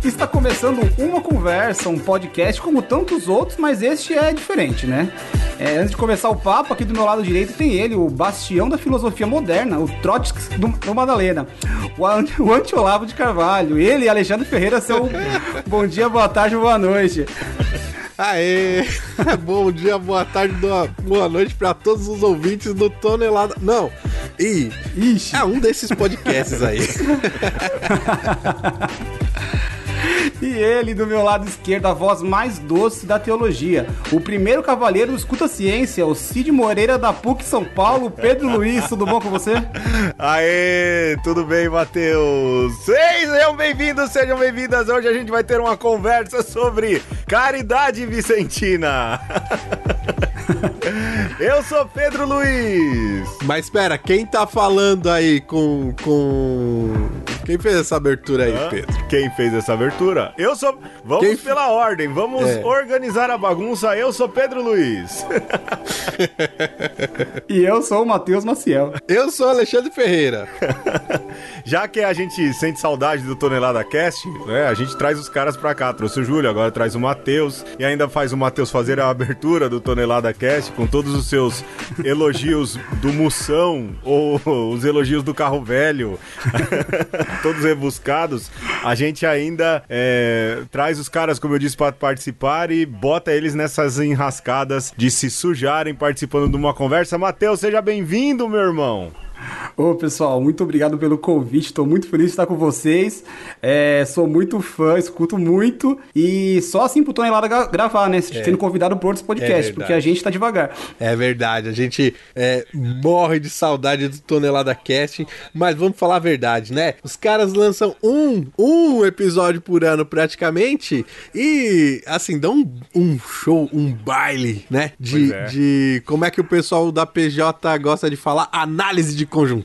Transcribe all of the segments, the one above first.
Está começando uma conversa, um podcast como tantos outros, mas este é diferente, né? Antes de começar o papo, aqui do meu lado direito tem ele, o bastião da filosofia moderna, o Trotsky do Madalena, o Anti-Olavo de Carvalho, ele, Alexandre Ferreira, seu bom dia, boa tarde, boa noite. Aê! Bom dia, boa tarde, boa noite para todos os ouvintes do Tonelada... Não! Ixi! É um desses podcasts aí. E ele, do meu lado esquerdo, a voz mais doce da teologia, o primeiro cavaleiro do Escuta Ciência, o Cid Moreira da PUC São Paulo, Pedro Luiz, tudo bom com você? Aê, tudo bem, Matheus? Sejam bem-vindos, sejam bem-vindas. Hoje a gente vai ter uma conversa sobre caridade vicentina. Eu sou Pedro Luiz. Mas espera, quem tá falando aí com... Quem fez essa abertura aí, Pedro? Quem fez essa abertura? Eu sou... Vamos pela ordem, vamos organizar a bagunça. Eu sou Pedro Luiz. E eu sou o Matheus Maciel. Eu sou Alexandre Ferreira. Já que a gente sente saudade do Tonelada Cast, né, a gente traz os caras pra cá. Trouxe o Júlio, agora traz o Matheus. E ainda faz o Matheus fazer a abertura do Tonelada Cast com todos os seus elogios do Moção ou os elogios do carro velho. Todos rebuscados, a gente ainda traz os caras, como eu disse, para participar e bota eles nessas enrascadas de se sujarem participando de uma conversa. Matheus, seja bem-vindo, meu irmão. Ô, pessoal, muito obrigado pelo convite, estou muito feliz de estar com vocês, sou muito fã, escuto muito, e só assim pro Tonelada gravar, né, sendo convidado por outros podcasts, porque a gente tá devagar. É verdade, a gente morre de saudade do Tonelada Cast, mas vamos falar a verdade, né, os caras lançam um episódio por ano praticamente, e assim, dão um show, um baile, né, de como é que o pessoal da PJ gosta de falar, análise de conjuntura.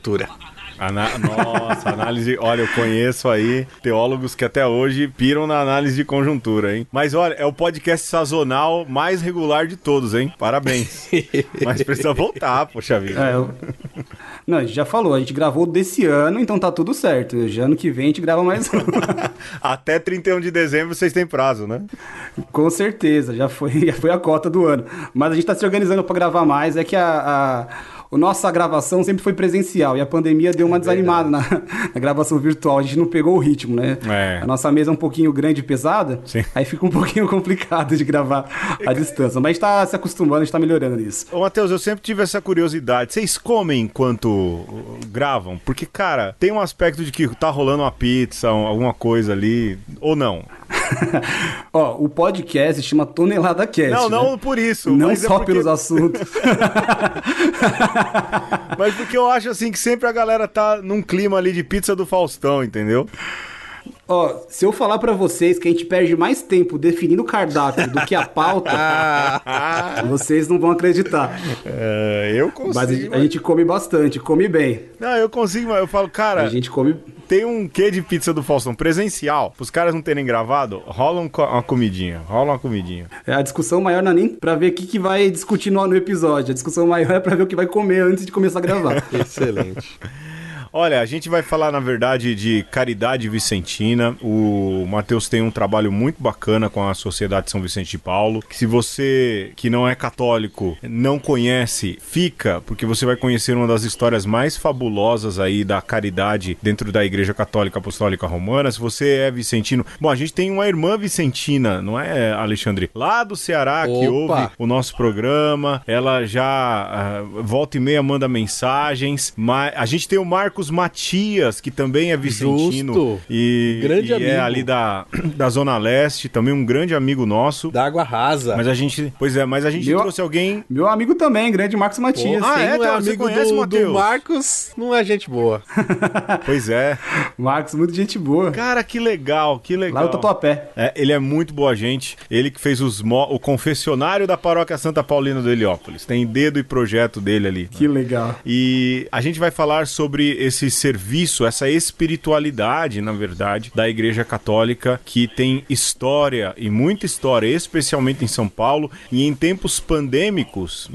Nossa, análise... Olha, eu conheço aí teólogos que até hoje piram na análise de conjuntura, hein? Mas olha, é o podcast sazonal mais regular de todos, hein? Parabéns. Mas precisa voltar, poxa vida. Não, a gente já falou, a gente gravou desse ano, então tá tudo certo. Já ano que vem a gente grava mais um. Até 31 de dezembro vocês têm prazo, né? Com certeza, já foi a cota do ano. Mas a gente tá se organizando pra gravar mais, é que a nossa gravação sempre foi presencial e a pandemia deu uma desanimada na gravação virtual. A gente não pegou o ritmo, né? A nossa mesa é um pouquinho grande e pesada, sim. Aí fica um pouquinho complicado de gravar à distância. Mas a gente tá se acostumando, a gente tá melhorando nisso. Ô, Matheus, eu sempre tive essa curiosidade. Vocês comem enquanto gravam? Porque, cara, tem um aspecto de que tá rolando uma pizza, alguma coisa ali, ou não? Ó, o podcast se chama Tonelada Cast. Não né? Por isso. Não só pelos assuntos. Mas porque eu acho assim que sempre a galera tá num clima ali de pizza do Faustão, entendeu? Ó, se eu falar pra vocês que a gente perde mais tempo definindo o cardápio do que a pauta, vocês não vão acreditar. Eu consigo. Mas a gente come bastante, come bem. Não, eu consigo, mas eu falo, cara... A gente come... Tem um quê de pizza do Faustão presencial, os caras não terem gravado, rola uma comidinha. A discussão maior não é nem pra ver o que vai discutir no episódio. A discussão maior é pra ver o que vai comer antes de começar a gravar. Excelente. Olha, a gente vai falar, na verdade, de caridade vicentina. O Matheus tem um trabalho muito bacana com a Sociedade São Vicente de Paulo. Que se você, que não é católico, não conhece, fica, porque você vai conhecer uma das histórias mais fabulosas aí da caridade dentro da Igreja Católica Apostólica Romana. Se você é vicentino... Bom, a gente tem uma irmã vicentina, não é, Alexandre? Lá do Ceará, que ouve o nosso programa. Ela já volta e meia manda mensagens. Mas a gente tem o Marcos Matias, que também é vicentino. Justo. Grande amigo. É ali da Zona Leste, também um grande amigo nosso. Da Água Rasa. Mas a gente trouxe alguém... Meu amigo também, grande Marcos Matias. Quem não é amigo do Marcos, não é gente boa. Pois é. Marcos, muito gente boa. Cara, que legal. Lá no Tatuapé. Ele é muito boa gente. Ele que fez o confessionário da Paróquia Santa Paulina do Heliópolis. Tem dedo e projeto dele ali. Que legal. E a gente vai falar sobre esse serviço, essa espiritualidade, na verdade, da Igreja Católica, que tem história, e muita história, especialmente em São Paulo, e em tempos pandêmicos.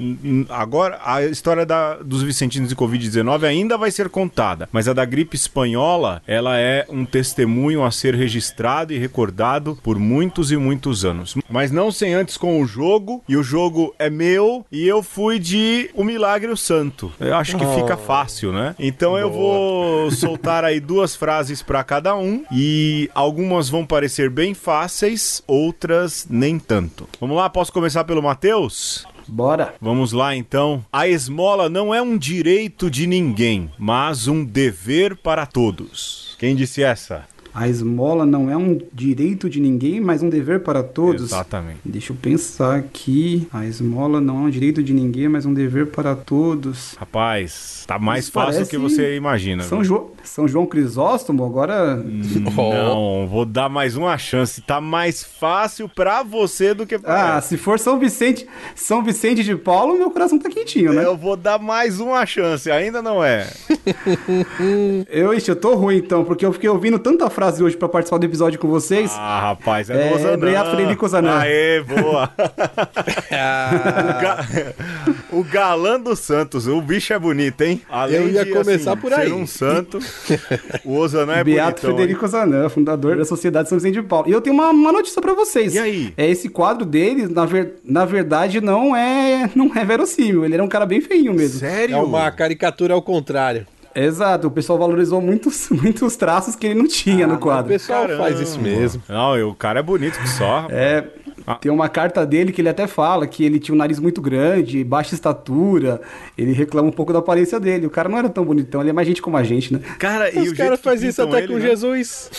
Agora, a história dos vicentinos de Covid-19 ainda vai ser contada, mas a da gripe espanhola, ela é um testemunho a ser registrado e recordado por muitos e muitos anos. Mas não sem antes com o jogo, e o jogo é meu, e eu fui de O Milagre o Santo. Eu acho que fica fácil, né? Então eu vou soltar aí 2 frases para cada um, e algumas vão parecer bem fáceis, outras nem tanto. Vamos lá, posso começar pelo Matheus? Bora. Vamos lá, então. A esmola não é um direito de ninguém, mas um dever para todos. Quem disse essa? A esmola não é um direito de ninguém, mas um dever para todos. Exatamente. Deixa eu pensar aqui. A esmola não é um direito de ninguém, mas um dever para todos. Rapaz, tá mais Isso fácil do que você imagina. São João Crisóstomo, agora... Não, vou dar mais uma chance. Tá mais fácil pra você do que pra se for São Vicente de Paulo, meu coração tá quentinho, né? Eu vou dar mais uma chance, ainda não é. Eu tô ruim então, porque eu fiquei ouvindo tanta frase hoje pra participar do episódio com vocês. Ah, rapaz, é do Ozanam. Beato Frederico Ozanam. Aê, boa. O galã dos Santos, o bicho é bonito, hein? Além eu ia de, começar assim, por aí. ser um santo, o Ozanam é Beato bonitão, Frederico Ozanam, fundador da Sociedade São Vicente de Paulo. E eu tenho uma notícia pra vocês. E aí? Esse quadro dele, na verdade, não é verossímil. Ele era um cara bem feinho mesmo. Sério? É uma caricatura ao contrário. Exato, o pessoal valorizou muitos traços que ele não tinha no quadro. O pessoal faz isso mesmo. Não, o cara é bonito que só. Tem uma carta dele que ele até fala que ele tinha um nariz muito grande, baixa estatura, ele reclama um pouco da aparência dele. O cara não era tão bonitão, ele é mais gente como a gente, né? Cara, e Os caras fazem isso até ele, com né? Jesus.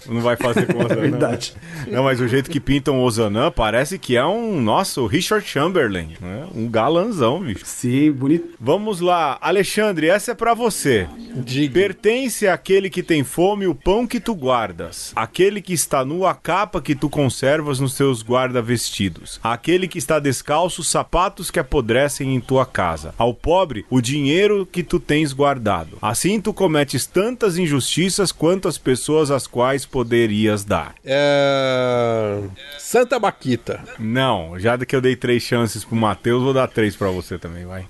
Não vai fazer com o Ozanam. Verdade. Não, mas o jeito que pintam o Ozanam parece que é o Richard Chamberlain, né? Um galanzão, bicho. Sim, bonito. Vamos lá, Alexandre, essa é pra você. Diga. Pertence àquele que tem fome o pão que tu guardas, aquele que está nu a capa que tu conservas nos teus guarda-vestidos, aquele que está descalço os sapatos que apodrecem em tua casa, ao pobre o dinheiro que tu tens guardado. Assim tu cometes tantas injustiças quanto as pessoas às quais poderias dar. Santa Baquita. Não, já que eu dei 3 chances pro Matheus, vou dar 3 pra você também, vai.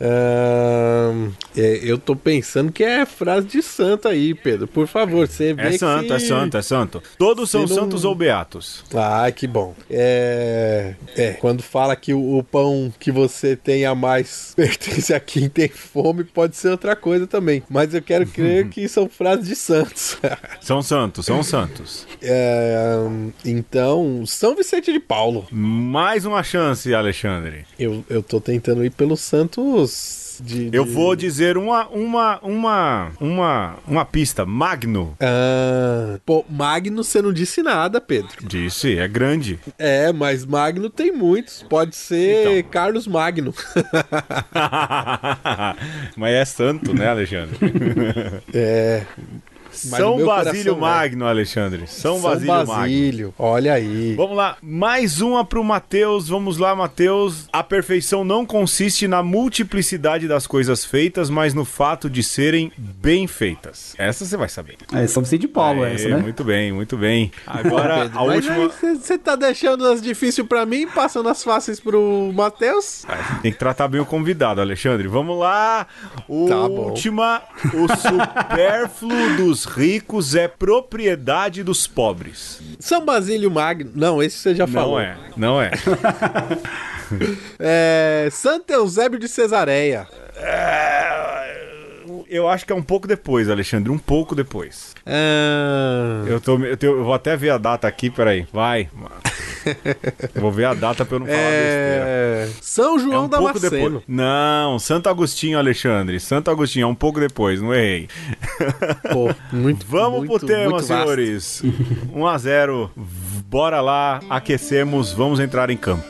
Eu tô pensando que é frase de santo aí, Pedro. Por favor, você vê É santo, é santo. Todos são santos ou beatos. Ah, que bom. Quando fala que o pão que você tem a mais pertence a quem tem fome, pode ser outra coisa também. Mas eu quero crer que são frases de santos. São santos. Então, São Vicente de Paulo. Mais uma chance, Alexandre. Eu tô tentando ir pelos santos... Eu vou dizer uma pista. Magno. Magno você não disse nada, Pedro. Disse, é grande. Mas Magno tem muitos. Pode ser então. Carlos Magno. Mas é santo, né, Alexandre? São Basílio Magno, Alexandre. São Basílio Magno. Olha aí. Vamos lá, mais uma pro Matheus. Vamos lá, Matheus. A perfeição não consiste na multiplicidade das coisas feitas, mas no fato de serem bem feitas. Essa você vai saber. São Vicente de Paulo, essa, né? Muito bem. Agora, a última... Você tá deixando as difíceis pra mim, passando as fáceis pro Matheus? Tem que tratar bem o convidado, Alexandre. Vamos lá. Última. O supérfluo dos ricos é propriedade dos pobres. São Basílio Magno. Não, esse você já falou. Não é. Santo Eusébio de Cesareia. Eu acho que é um pouco depois, Alexandre. Um pouco depois. Eu vou até ver a data aqui, peraí. Vai. Eu vou ver a data pra eu não falar besteira. São João Damasceno. Depois. Não, Santo Agostinho, Alexandre. Santo Agostinho, é um pouco depois, não errei. Vamos pro tema, senhores. 1-0. Bora lá, aquecemos, vamos entrar em campo.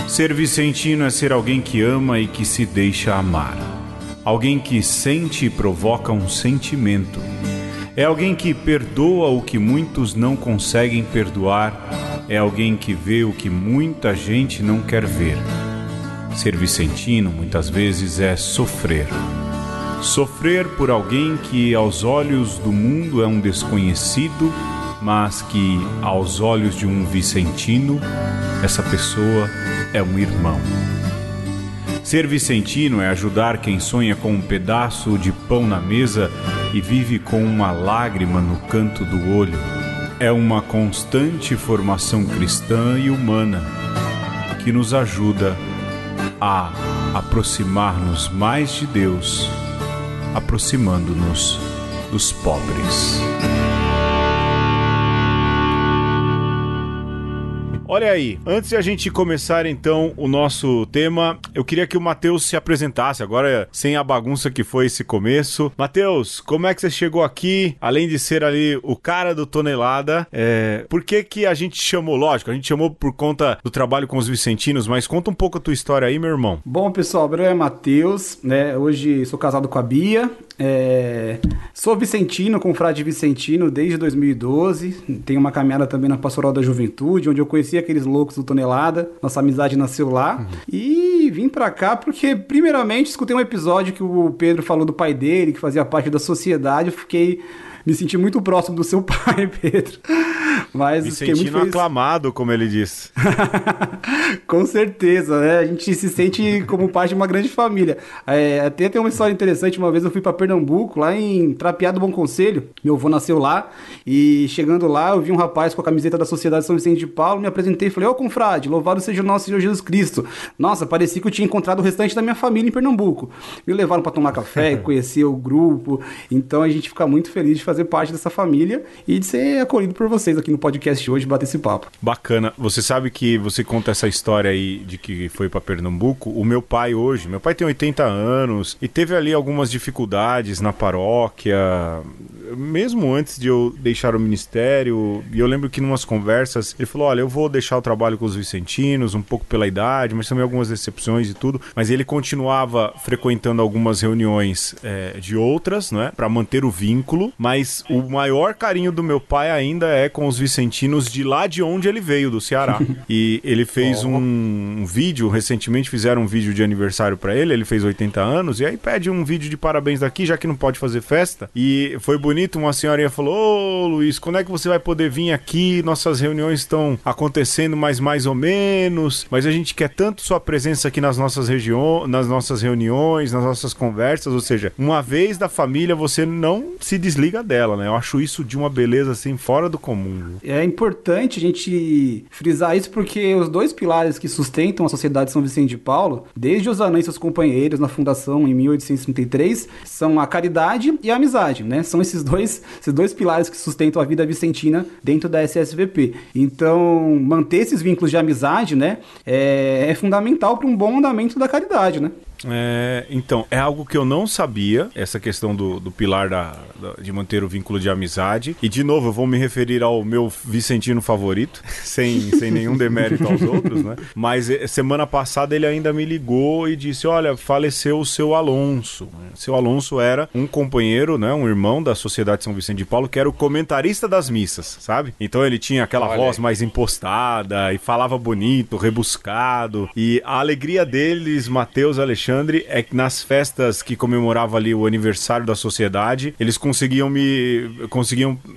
Ser vicentino é ser alguém que ama e que se deixa amar. Alguém que sente e provoca um sentimento. É alguém que perdoa o que muitos não conseguem perdoar. É alguém que vê o que muita gente não quer ver. Ser vicentino, muitas vezes, é sofrer. Sofrer por alguém que, aos olhos do mundo, é um desconhecido, mas que, aos olhos de um vicentino, essa pessoa é um irmão. Ser vicentino é ajudar quem sonha com um pedaço de pão na mesa e vive com uma lágrima no canto do olho. É uma constante formação cristã e humana que nos ajuda a aproximar-nos mais de Deus, aproximando-nos dos pobres. Olha aí, antes de a gente começar então o nosso tema, eu queria que o Matheus se apresentasse, agora sem a bagunça que foi esse começo. Matheus, como é que você chegou aqui, além de ser ali o cara do Tonelada? Por que a gente chamou? Lógico, a gente chamou por conta do trabalho com os vicentinos, mas conta um pouco a tua história aí, meu irmão. Bom, pessoal, meu nome é Matheus, né? Hoje sou casado com a Bia. Sou vicentino, confrade vicentino desde 2012. Tenho uma caminhada também na Pastoral da Juventude, onde eu conheci aqueles loucos do Tonelada. Nossa amizade nasceu lá. E vim pra cá porque, primeiramente, escutei um episódio que o Pedro falou do pai dele, que fazia parte da sociedade. Eu me senti muito próximo do seu pai, Pedro. Mas vicentino fiquei muito feliz. Aclamado, como ele disse. Com certeza, né? A gente se sente como parte de uma grande família. Até tem uma história interessante. Uma vez eu fui para Pernambuco, lá em Trapiá do Bom Conselho. Meu avô nasceu lá. E chegando lá, eu vi um rapaz com a camiseta da Sociedade São Vicente de Paulo. Me apresentei e falei: ô, confrade, louvado seja o nosso Senhor Jesus Cristo. Nossa, parecia que eu tinha encontrado o restante da minha família em Pernambuco. Me levaram para tomar café, conhecer o grupo. Então a gente fica muito feliz de fazer parte dessa família e de ser acolhido por vocês aqui no podcast hoje, bater esse papo. Bacana. Você sabe que você conta essa história aí de que foi para Pernambuco. O meu pai tem 80 anos e teve ali algumas dificuldades na paróquia, mesmo antes de eu deixar o ministério. E eu lembro que em umas conversas ele falou: olha, eu vou deixar o trabalho com os vicentinos, um pouco pela idade, mas também algumas decepções e tudo. Mas ele continuava frequentando algumas reuniões de outras, né, para manter o vínculo. Mas o maior carinho do meu pai ainda é com os vicentinos de lá de onde ele veio, do Ceará. E ele fez um vídeo, recentemente fizeram um vídeo de aniversário pra ele fez 80 anos, e aí pede um vídeo de parabéns daqui, já que não pode fazer festa. E foi bonito, uma senhorinha falou: ô Luiz, quando é que você vai poder vir aqui? Nossas reuniões estão acontecendo mais ou menos, mas a gente quer tanto sua presença aqui nas nossas nas nossas reuniões, nas nossas conversas, ou seja, uma vez da família você não se desliga dela, né? Eu acho isso de uma beleza assim, fora do comum. É importante a gente frisar isso porque os dois pilares que sustentam a Sociedade São Vicente de Paulo, desde os Osana e seus companheiros na fundação em 1833, são a caridade e a amizade, né? São esses dois pilares que sustentam a vida vicentina dentro da SSVP. Então, manter esses vínculos de amizade, né, é fundamental para um bom andamento da caridade, né? Então, é algo que eu não sabia, essa questão do pilar de manter o vínculo de amizade. E, de novo, eu vou me referir ao meu vicentino favorito, sem nenhum demérito aos outros, né? Mas semana passada ele ainda me ligou e disse: olha, faleceu o seu Alonso. Seu Alonso era um companheiro, né, um irmão da Sociedade São Vicente de Paulo, que era o comentarista das missas, sabe? Então ele tinha aquela voz mais impostada e falava bonito, rebuscado. E a alegria deles, Matheus, Alexandre, é que nas festas que comemoravam ali o aniversário da sociedade, eles conseguiam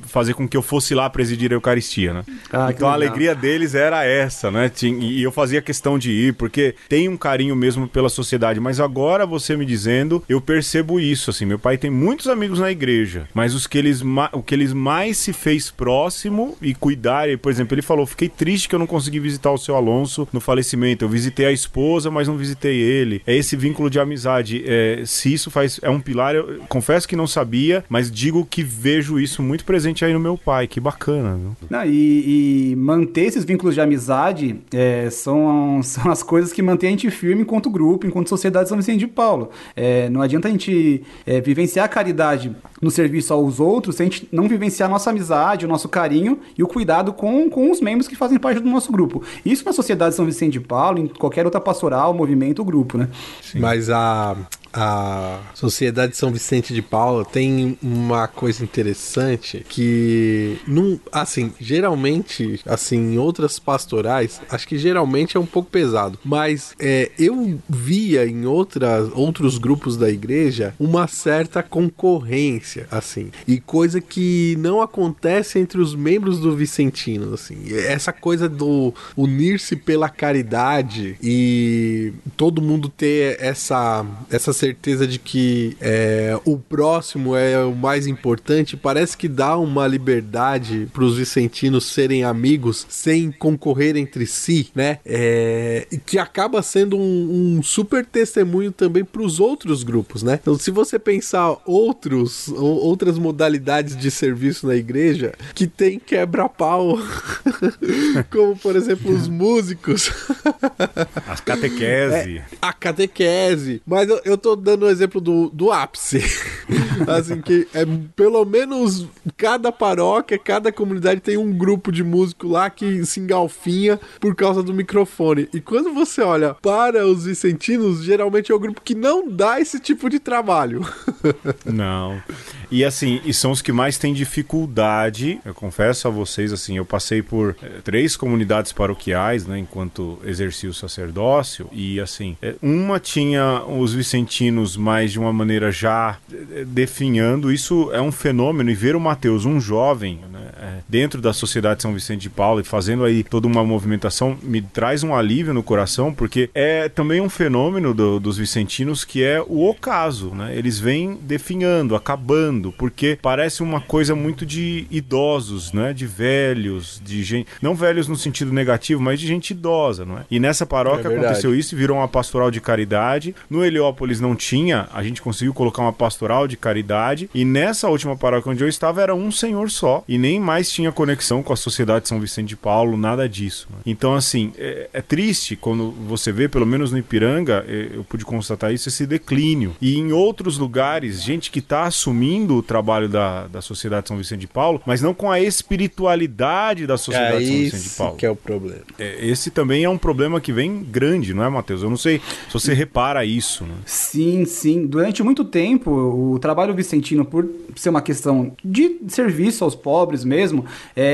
fazer com que eu fosse lá presidir a Eucaristia, né? Então a alegria deles era essa, né? E eu fazia questão de ir, porque tem um carinho mesmo pela sociedade. Mas agora, você me dizendo, eu percebo isso, assim. Meu pai tem muitos amigos na igreja, mas o que eles mais se fez próximo e cuidar, por exemplo, ele falou: fiquei triste que eu não consegui visitar o seu Alonso no falecimento. Eu visitei a esposa, mas não visitei ele. É esse vínculo de amizade. Se isso é um pilar, eu confesso que não sabia, mas digo que vejo isso muito presente aí no meu pai. Que bacana, viu? Não, e manter esses vínculos de amizade são as coisas que mantêm a gente firme enquanto grupo, enquanto Sociedade São Vicente de Paulo. Não adianta a gente vivenciar a caridade no serviço aos outros se a gente não vivenciar a nossa amizade, o nosso carinho e o cuidado com os membros que fazem parte do nosso grupo. Isso na Sociedade São Vicente de Paulo, em qualquer outra pastoral, movimento ou grupo, né? Sim. Mas a Sociedade São Vicente de Paulo tem uma coisa interessante que, geralmente, em outras pastorais, acho que geralmente é um pouco pesado, mas eu via em outros grupos da igreja uma certa concorrência, e coisa que não acontece entre os membros do Vicentino, essa coisa do unir-se pela caridade e todo mundo ter essa certeza de que o próximo é o mais importante, parece que dá uma liberdade para os vicentinos serem amigos sem concorrer entre si, né? Que acaba sendo um super testemunho também para os outros grupos, né? Então, se você pensar outras modalidades de serviço na igreja que tem quebra-pau, como por exemplo os músicos, as catequese. A catequese. Mas eu tô dando o exemplo do ápice. Que pelo menos cada paróquia, cada comunidade tem um grupo de músico lá que se engalfinha por causa do microfone. E quando você olha para os vicentinos, geralmente é o grupo que não dá esse tipo de trabalho. Não. E são os que mais têm dificuldade. Eu confesso a vocês, eu passei por 3 comunidades paroquiais, né, enquanto exerci o sacerdócio, e uma tinha os vicentinos mais de uma maneira já definhando. Isso é um fenômeno, e ver o Mateus, um jovem, né, dentro da Sociedade São Vicente de Paulo e fazendo aí toda uma movimentação, me traz um alívio no coração, porque é também um fenômeno dos vicentinos que é o ocaso, né? Eles vêm definhando, acabando, porque parece uma coisa muito de idosos, né? De velhos, de gente, não velhos no sentido negativo, mas de gente idosa, não é? E nessa paróquia aconteceu isso, virou uma pastoral de caridade. No Heliópolis não tinha, a gente conseguiu colocar uma pastoral de caridade, e nessa última paróquia onde eu estava era um senhor só, e nem mais tinha conexão com a Sociedade São Vicente de Paulo, nada disso, né? Então é triste quando você vê, pelo menos no Ipiranga, eu pude constatar isso, esse declínio. E em outros lugares, gente que está assumindo o trabalho da Sociedade São Vicente de Paulo, mas não com a espiritualidade da Sociedade São Vicente de Paulo. Que é o problema. Esse também é um problema que vem grande, não é, Mateus? Eu não sei se você repara isso, né? Sim. Durante muito tempo, o trabalho vicentino, por ser uma questão de serviço aos pobres mesmo,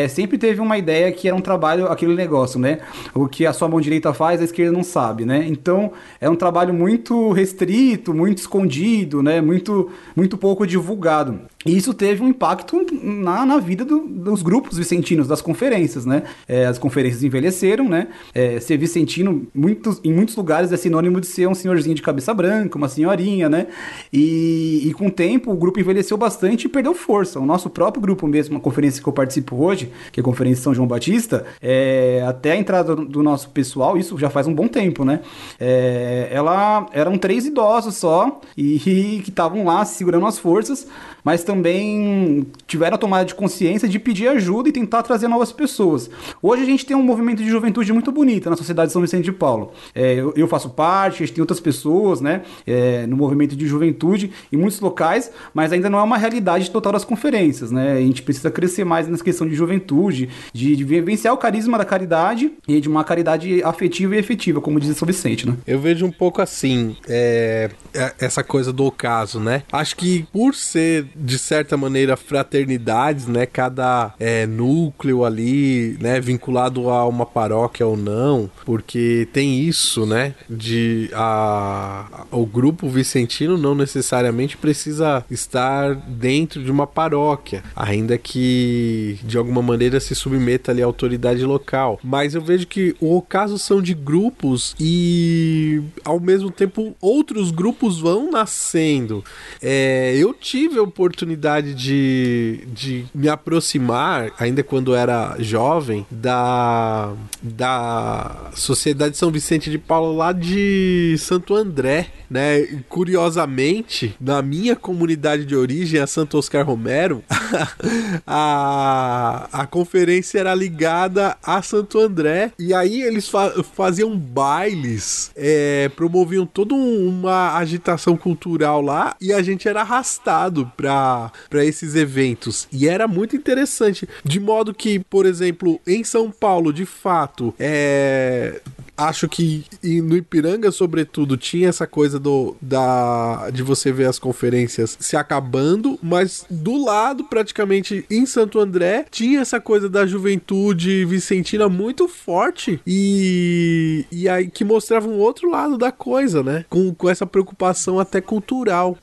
sempre teve uma ideia que era um trabalho, aquele negócio, né? O que a sua mão direita faz, a esquerda não sabe, né? Então, é um trabalho muito restrito, muito escondido, né? Muito pouco divulgado. E isso teve um impacto na vida dos grupos vicentinos, das conferências, né? As conferências envelheceram, né? Ser vicentino, em muitos lugares, é sinônimo de ser um senhorzinho de cabeça branca, uma senhorinha, né? E com o tempo, o grupo envelheceu bastante e perdeu força. O nosso próprio grupo mesmo, uma conferência que eu participo hoje, que é a Conferência São João Batista, até a entrada do nosso pessoal, isso já faz um bom tempo, né? Eram 3 idosos só, e que estavam lá segurando as forças, mas também tiveram a tomada de consciência de pedir ajuda e tentar trazer novas pessoas. Hoje a gente tem um movimento de juventude muito bonito na Sociedade São Vicente de Paulo. Eu faço parte, a gente tem outras pessoas, né, no movimento de juventude em muitos locais, mas ainda não é uma realidade total das conferências, né? A gente precisa crescer mais nessa questão de juventude, de vivenciar o carisma da caridade e de uma caridade afetiva e efetiva, como diz São Vicente, né? Eu vejo um pouco essa coisa do ocaso, né? Acho que por ser, de certa maneira, fraternidades, né? Cada núcleo ali, né? Vinculado a uma paróquia ou não, porque tem isso, né? O grupo vicentino não necessariamente precisa estar dentro de uma paróquia, ainda que de alguma maneira se submeta ali à autoridade local. Mas eu vejo que o ocaso são de grupos e ao mesmo tempo outros grupos vão nascendo. Eu tive a oportunidade de me aproximar, ainda quando era jovem, da Sociedade São Vicente de Paulo lá de Santo André, né? Curiosamente, na minha comunidade de origem, a Santo Oscar Romero, a conferência era ligada a Santo André, e aí eles faziam bailes, promoviam toda uma agitação cultural lá, e a gente era arrastado para esses eventos, e era muito interessante, de modo que, por exemplo, em São Paulo, de fato, acho que no Ipiranga, sobretudo, tinha essa coisa de você ver as conferências se acabando, mas do lado, praticamente, em Santo André, tinha essa coisa da juventude vicentina muito forte e aí que mostrava um outro lado da coisa, né? Com essa preocupação até cultural.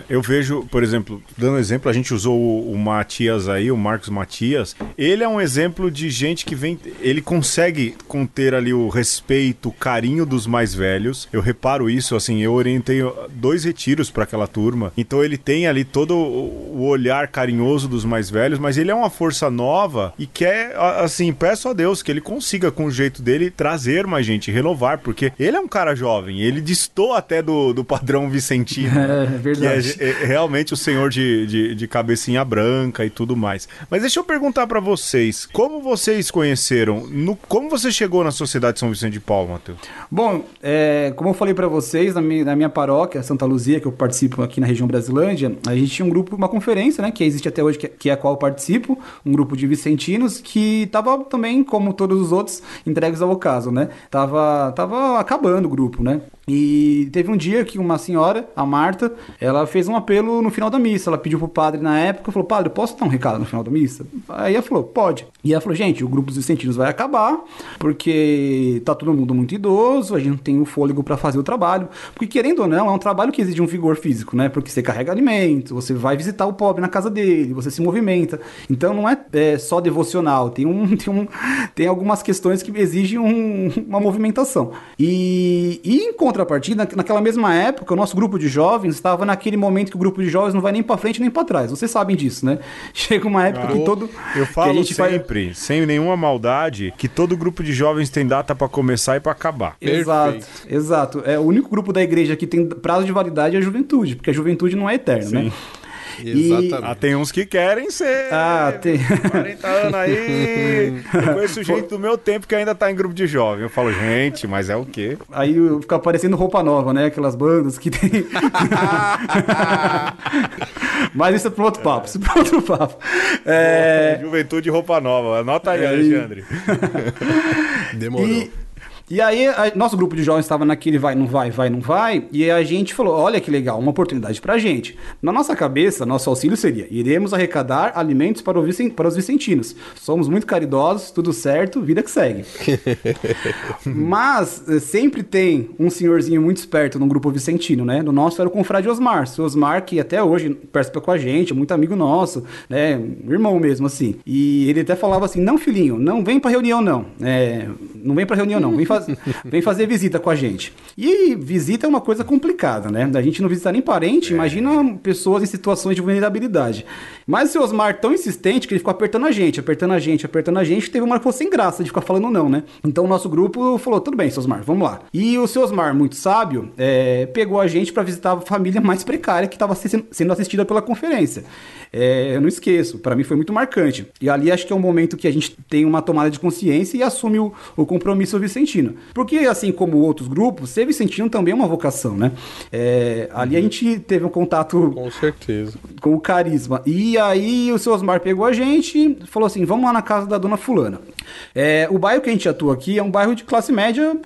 Eu vejo, por exemplo, dando um exemplo, a gente usou o Matias aí, o Marcos Matias. Ele é um exemplo de gente que vem... Ele consegue conter ali o respeito, o carinho dos mais velhos. Eu reparo isso, assim, eu orientei 2 retiros para aquela turma. Então ele tem ali todo o olhar carinhoso dos mais velhos, mas ele é uma força nova e quer, assim, peço a Deus que ele consiga, com o jeito dele, trazer mais gente, renovar, porque ele é um cara jovem, ele destoa até do padrão vicentino, É verdade. que é realmente o senhor de cabecinha branca e tudo mais. Mas deixa eu perguntar pra vocês, como vocês conheceram, como você chegou na Sociedade São Vicente de Paulo, Matheus? Bom, como eu falei pra vocês, na minha paróquia, Santa Luzia, que eu participo aqui na região Brasilândia, a gente tinha um grupo, uma conferência, né, que existe até hoje, que é a qual eu participo, um grupo de vicentinos, que tava também, como todos os outros, entregues ao ocaso, né? Tava acabando o grupo, né? E teve um dia que uma senhora, a Marta, ela fez um apelo no final da missa. Ela pediu pro padre na época, falou, padre, posso dar um recado no final da missa? Aí ela falou, pode. E ela falou, gente, o grupo dos vicentinos vai acabar, porque tá todo mundo muito idoso, a gente não tem o fôlego para fazer o trabalho. Porque, querendo ou não, é um trabalho que exige um vigor físico, né? Porque você carrega alimento, você vai visitar o pobre na casa dele, você se movimenta. Então não é só devocional, tem algumas questões que exigem uma movimentação. E em contrapartida, naquela mesma época, o nosso grupo de jovens estava naquele momento que o grupo de jovens não vai nem para frente nem para trás. Vocês sabem disso, né? Chega uma época que todo... Eu falo que a gente sempre, sem nenhuma maldade, que todo grupo de jovens tem data para começar e para acabar. Exato. É o único grupo da igreja que tem prazo de validade é a juventude, porque a juventude não é eterna, né? Exatamente. Tem uns que querem ser. Tem 40 anos aí. Eu conheço gente do meu tempo que ainda tá em grupo de jovem. Eu falo, gente, mas é o quê? Aí fica aparecendo roupa nova, né? Aquelas bandas que tem. Mas isso é para outro papo. Juventude e roupa nova. Anota aí, Alexandre. Demorou. E aí, nosso grupo de jovens estava naquele vai, não vai, e a gente falou, olha que legal, uma oportunidade pra gente. Na nossa cabeça, nosso auxílio seria, iremos arrecadar alimentos para os vicentinos. Somos muito caridosos, tudo certo, vida que segue. Mas sempre tem um senhorzinho muito esperto no grupo vicentino, né? No nosso era o confrade Osmar. O Osmar, que até hoje participa com a gente, é muito amigo nosso, né? Um irmão mesmo, assim. E ele até falava assim, não, filhinho, não vem pra reunião, não. Não vem pra reunião, não. Vem fazer visita com a gente. E visita é uma coisa complicada, né? A gente não visita nem parente, imagina pessoas em situações de vulnerabilidade. Mas o seu Osmar tão insistente que ele ficou apertando a gente, teve uma hora que ficou sem graça de ficar falando não, né? Então o nosso grupo falou, tudo bem, seu Osmar, vamos lá. E o seu Osmar, muito sábio, pegou a gente para visitar a família mais precária que estava sendo assistida pela conferência. Eu não esqueço, para mim foi muito marcante. E ali acho que é um momento que a gente tem uma tomada de consciência e assume o compromisso vicentino. Porque, assim como outros grupos, ser vicentino também é uma vocação, né? Ali a gente teve um contato... Com certeza. Com o carisma. E aí o seu Osmar pegou a gente e falou assim, vamos lá na casa da dona fulana. O bairro que a gente atua aqui é um bairro de classe média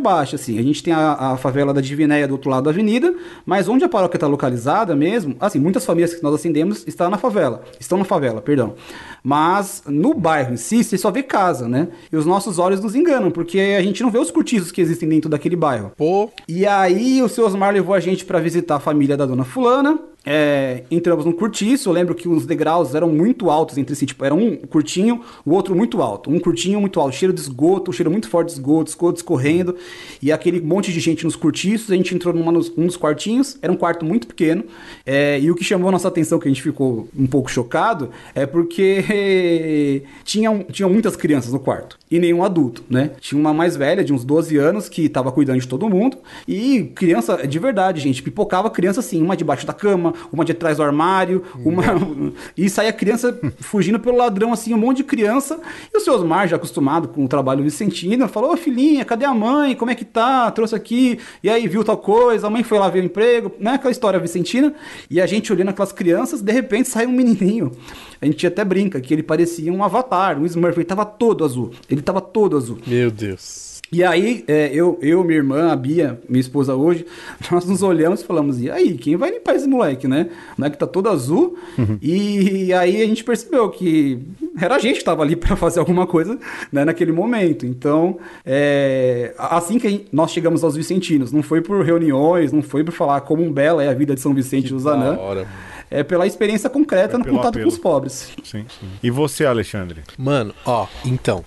baixa, assim. A gente tem a favela da Divinéia do outro lado da avenida, mas onde a paróquia está localizada mesmo, assim, muitas famílias que nós atendemos estão na favela, perdão. Mas no bairro em si, você só vê casa, né? E os nossos olhos nos enganam, porque a gente não vê os cortiços que existem dentro daquele bairro. E aí o seu Osmar levou a gente para visitar a família da dona fulana. Entramos num cortiço. Eu lembro que os degraus eram muito altos entre si, tipo, era um curtinho, o outro muito alto, um curtinho muito alto, cheiro de esgoto, cheiro muito forte de esgoto escorrendo, e aquele monte de gente nos cortiços. A gente entrou num dos quartinhos, era um quarto muito pequeno, e o que chamou a nossa atenção, que a gente ficou um pouco chocado, é porque tinham muitas crianças no quarto, e nenhum adulto, né? Tinha uma mais velha, de uns 12 anos, que tava cuidando de todo mundo, e criança, de verdade, gente, pipocava criança assim, uma debaixo da cama, uma de trás do armário, e saía criança fugindo pelo ladrão, assim, um monte de criança. E o seu Osmar, já acostumado com o trabalho vicentino, falou, filhinha, cadê a mãe? Como é que tá? Trouxe aqui, e aí viu tal coisa, a mãe foi lá ver o emprego, né? Aquela história vicentina. E a gente olhando aquelas crianças, de repente sai um menininho. A gente até brinca que ele parecia um avatar, um Smurf, ele tava todo azul. Meu Deus. E aí, minha irmã, a Bia, minha esposa hoje, nós nos olhamos e falamos, e aí, quem vai limpar esse moleque, né? O moleque tá todo azul, e aí a gente percebeu que era a gente que tava ali para fazer alguma coisa, né, naquele momento. Então, assim que nós chegamos aos vicentinos, não foi por reuniões, não foi por falar como bela é a vida de São Vicente do Zanã. É pela experiência concreta no contato com os pobres. Sim. E você, Alexandre? Mano, então...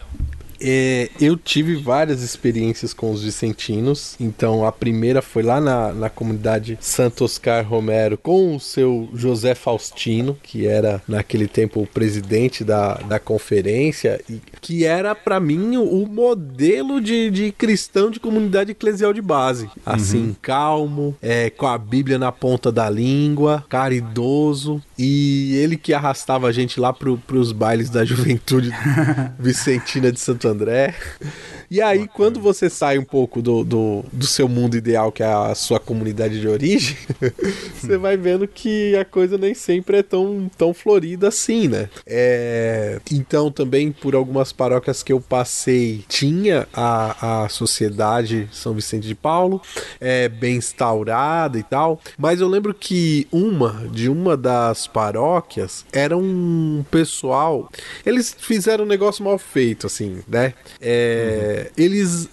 eu tive várias experiências com os vicentinos. Então a primeira foi lá na comunidade Santo Oscar Romero com o seu José Faustino, que era naquele tempo o presidente da conferência, e que era pra mim o modelo de cristão de comunidade eclesial de base. Assim, calmo, com a Bíblia na ponta da língua, caridoso, e ele que arrastava a gente lá pros bailes da juventude vicentina de Santo André. E aí, quando você sai um pouco do seu mundo ideal, que é a sua comunidade de origem, você vai vendo que a coisa nem sempre é tão florida assim, né? Então, também, por algumas paróquias que eu passei, tinha a Sociedade São Vicente de Paulo, bem instaurada e tal, mas eu lembro que uma das paróquias era um pessoal, eles fizeram um negócio mal feito, assim, né? Eles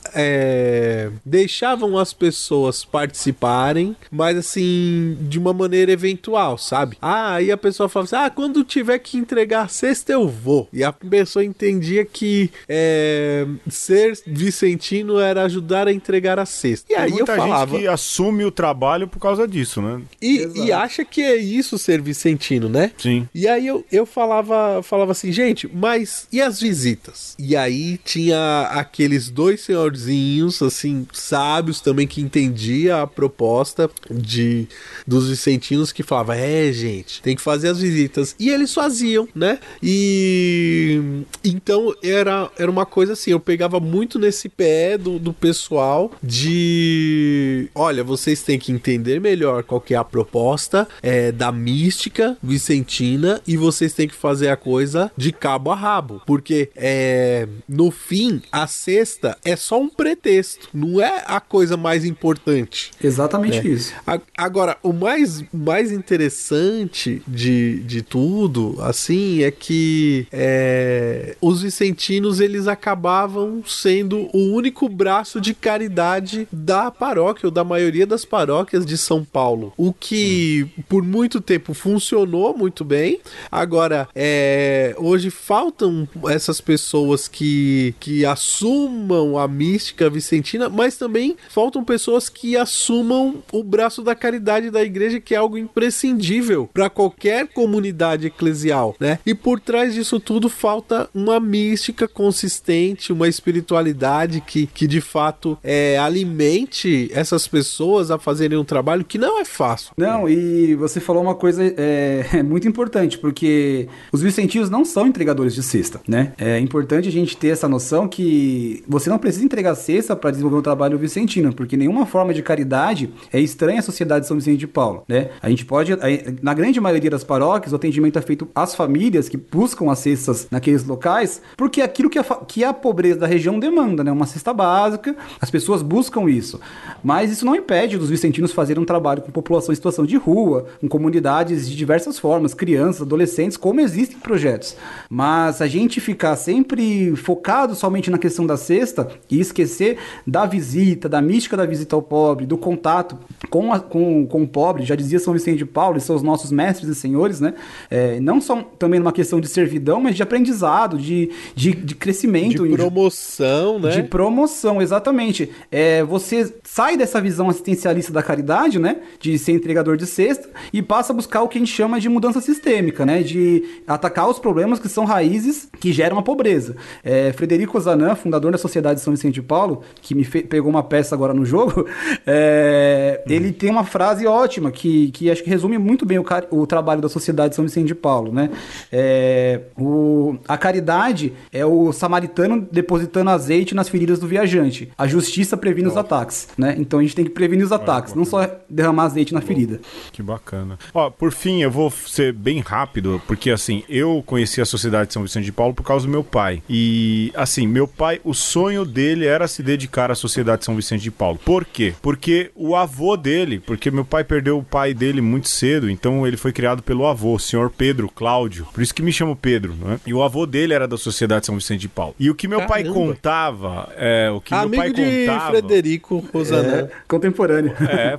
deixavam as pessoas participarem, mas assim, de uma maneira eventual, sabe? Aí a pessoa falava assim, quando tiver que entregar a cesta eu vou. E a pessoa entendia que ser vicentino era ajudar a entregar a cesta. E aí eu falava... gente que assume o trabalho por causa disso, né? E acha que é isso ser vicentino, né? Sim. E aí eu falava assim, gente, mas e as visitas? E aí tinha aqueles dois senhorzinhos, assim, sábios também, que entendia a proposta dos vicentinos, que falava, gente, tem que fazer as visitas. E eles faziam, né? E então era uma coisa assim, eu pegava muito nesse pé do pessoal de, olha, vocês têm que entender melhor qual que é a proposta da mística vicentina, e vocês têm que fazer a coisa de cabo a rabo, porque no fim, a cesta é só um pretexto, não é a coisa mais importante. Exatamente isso. Agora, o mais interessante de tudo, assim, é que os vicentinos, eles acabavam sendo o único braço de caridade da paróquia, ou da maioria das paróquias de São Paulo, o que por muito tempo funcionou muito bem. Agora, hoje faltam essas pessoas que assumam a mística vicentina, mas também faltam pessoas que assumam o braço da caridade da igreja, que é algo imprescindível para qualquer comunidade eclesial, né? E por trás disso tudo falta uma mística consistente, uma espiritualidade que de fato alimente essas pessoas a fazerem um trabalho que não é fácil. Não, e você falou uma coisa muito importante, porque os vicentinos não são entregadores de cesta, né? É importante a gente ter essa noção que você não precisa entregar cesta para desenvolver um trabalho vicentino, porque nenhuma forma de caridade é estranha à sociedade de São Vicente de Paulo, né? A gente pode, na grande maioria das paróquias, o atendimento é feito às famílias que buscam as cestas naqueles locais, porque é aquilo que a pobreza da região demanda, né? Uma cesta básica, as pessoas buscam isso. Mas isso não impede dos vicentinos fazerem um trabalho com população em situação de rua, com comunidades de diversas formas, crianças, adolescentes, como existem projetos. Mas a gente ficar sempre focado somente na questão da cesta e esquecer da visita, da mística da visita ao pobre, do contato com o pobre, já dizia São Vicente de Paulo, e são os nossos mestres e senhores, né? Não só também numa questão de servidão, mas de aprendizado, de crescimento. De promoção, né? De promoção, exatamente. Você sai dessa visão assistencialista da caridade, né? De ser entregador de cesta, e passa a buscar o que a gente chama de mudança sistêmica, né? De atacar os problemas que são raízes que geram a pobreza. Frederico Ozanam, fundador da Sociedade de São Vicente de Paulo, que me pegou uma peça agora no jogo, ele tem uma frase ótima que acho que resume muito bem o trabalho da Sociedade de São Vicente de Paulo, né? A caridade, É o samaritano depositando azeite nas feridas do viajante. A justiça previne os ataques, né? Então a gente tem que prevenir os ataques, não só derramar azeite na ferida. Que bacana. Ó, por fim, eu vou ser bem rápido, porque assim, eu conheci a Sociedade de São Vicente de Paulo por causa do meu pai. E assim, meu pai, o sonho dele era se dedicar à Sociedade de São Vicente de Paulo. Por quê? Porque o avô dele, porque meu pai perdeu o pai dele muito cedo, então ele foi criado pelo avô, o senhor Pedro Cláudio. Por isso que me chamo Pedro, né? E o avô dele era da Sociedade de São Vicente de Paulo. E o que meu pai contava, amigo de Frederico Rosanel. Contemporâneo.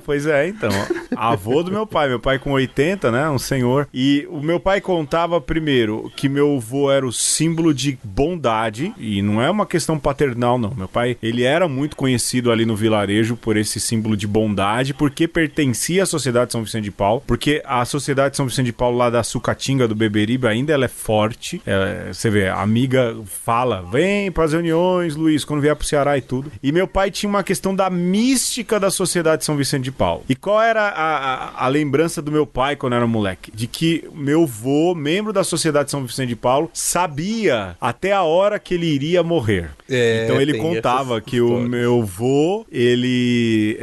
Pois é, então. Avô do meu pai com 80, né? Um senhor. E o meu pai contava primeiro que meu avô era o símbolo de bondade, e não é uma questão paternal, não. Meu pai, ele era muito conhecido ali no vilarejo por esse símbolo de bondade, porque pertencia à Sociedade de São Vicente de Paulo, porque a Sociedade de São Vicente de Paulo lá da Sucatinga, do Beberibe, ainda ela é forte. Você vê, a amiga fala, vem pras reuniões, Luiz, quando vier pro Ceará e tudo. E meu pai tinha uma questão da mística da Sociedade de São Vicente de Paulo. E qual era a lembrança do meu pai quando era moleque? De que meu vô, membro da Sociedade de São Vicente de Paulo, sabia até a hora que ele iria morrer. Então ele contava que o meu vô, ele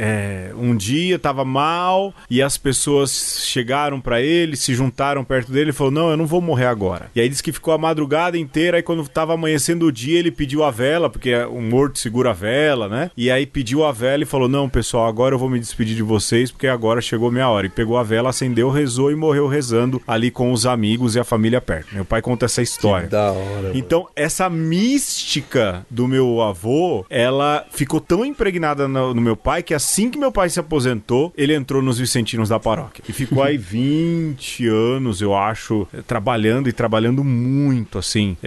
um dia tava mal e as pessoas chegaram pra ele, se juntaram perto dele e falou, não, eu não vou morrer agora. E aí disse que ficou a madrugada inteira, e quando tava amanhecendo o dia, ele pediu a vela, porque o morto segura a vela, né? E aí pediu a vela e falou, não, pessoal, agora eu vou me despedir de vocês, porque agora chegou minha hora. E pegou a vela, acendeu, rezou e morreu rezando ali com os amigos e a família perto. Meu pai conta essa história. Que da hora. Então, essa mística do meu avô, ela ficou tão impregnada no meu pai, que assim que meu pai se aposentou, ele entrou nos Vicentinos da paróquia. E ficou aí 20 anos, eu acho, trabalhando muito, assim.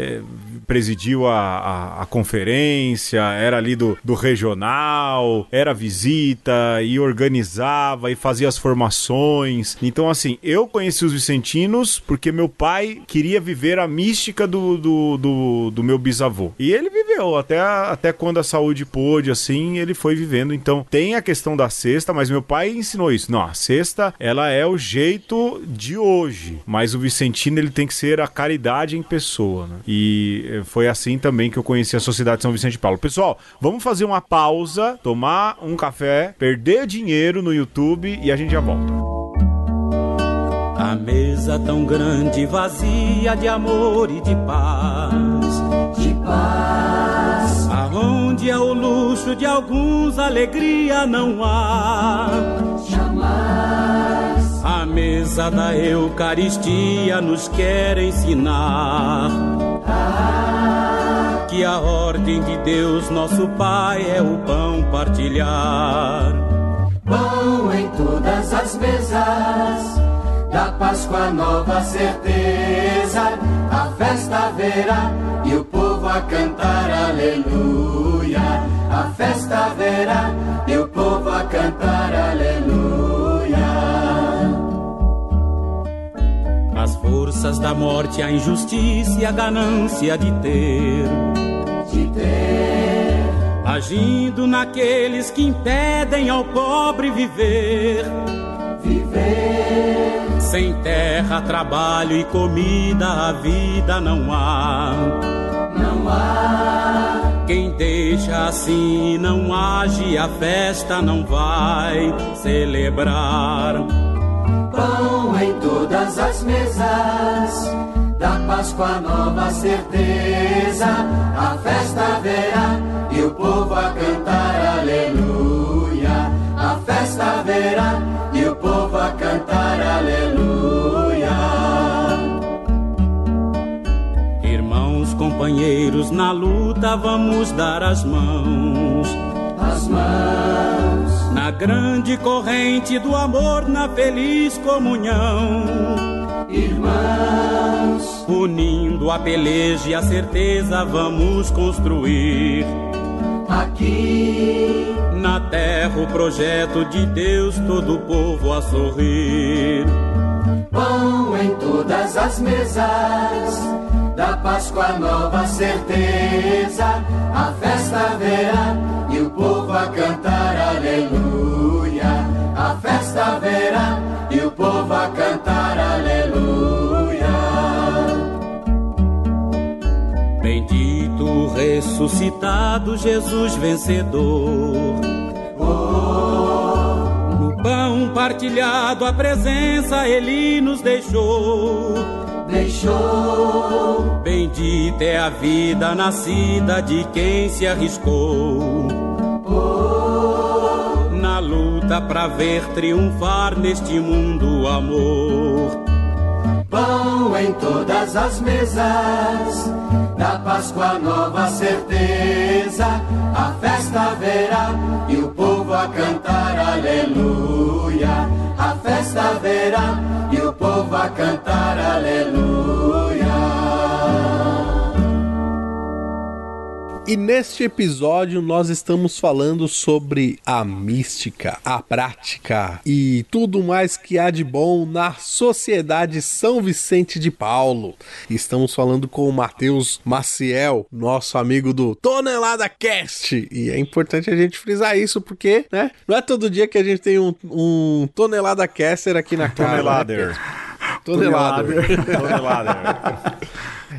Presidiu a conferência, era ali do regional, era visita e organizava e fazia as formações. Então, assim, eu conheci os vicentinos porque meu pai queria viver a mística do meu bisavô. E ele viveu até quando a saúde pôde, assim, ele foi vivendo. Então, tem a questão da cesta, mas meu pai ensinou isso. Não, a cesta, ela é o jeito de hoje, mas o vicentino, ele tem que ser a caridade em pessoa, né? E foi assim também que eu conheci a Sociedade de São Vicente de Paulo. Pessoal, vamos fazer uma pausa, tomar um café, perder dinheiro no YouTube e a gente já volta. A mesa tão grande, vazia de amor e de paz. De paz. Aonde é o luxo de alguns, alegria não há. Jamais. A mesa da Eucaristia nos quer ensinar que a ordem de Deus, nosso Pai, é o pão partilhar. Pão em todas as mesas, da Páscoa nova certeza, a festa haverá e o povo a cantar aleluia. A festa haverá e o povo a cantar aleluia. As forças da morte, a injustiça e a ganância de ter, agindo naqueles que impedem ao pobre viver. Sem terra, trabalho e comida, a vida não há. Não há. Quem deixa assim e não age, a festa não vai celebrar. Pão em todas as mesas, da Páscoa nova certeza, a festa haverá e o povo a cantar aleluia. A festa haverá e o povo a cantar aleluia. Irmãos, companheiros, na luta vamos dar as mãos. As mãos. Na grande corrente do amor, na feliz comunhão. Irmãos, unindo a peleja e a certeza, vamos construir aqui na terra o projeto de Deus, todo o povo a sorrir. Pão em todas as mesas, da Páscoa nova certeza, a festa haverá e o povo a cantar aleluia. A festa haverá e o povo a cantar aleluia. Bendito ressuscitado Jesus vencedor. No pão partilhado a presença Ele nos deixou. Bendita é a vida nascida de quem se arriscou na luta pra ver triunfar neste mundo o amor. Pão em todas as mesas, da Páscoa nova certeza, a festa haverá e o povo a cantar aleluia. A festa haverá e o povo a cantar aleluia. E neste episódio nós estamos falando sobre a mística, a prática e tudo mais que há de bom na Sociedade São Vicente de Paulo. Estamos falando com o Matheus Maciel, nosso amigo do Tonelada Cast. E é importante a gente frisar isso porque, né, não é todo dia que a gente tem um Tonelada Caster aqui na casa. Tonelader.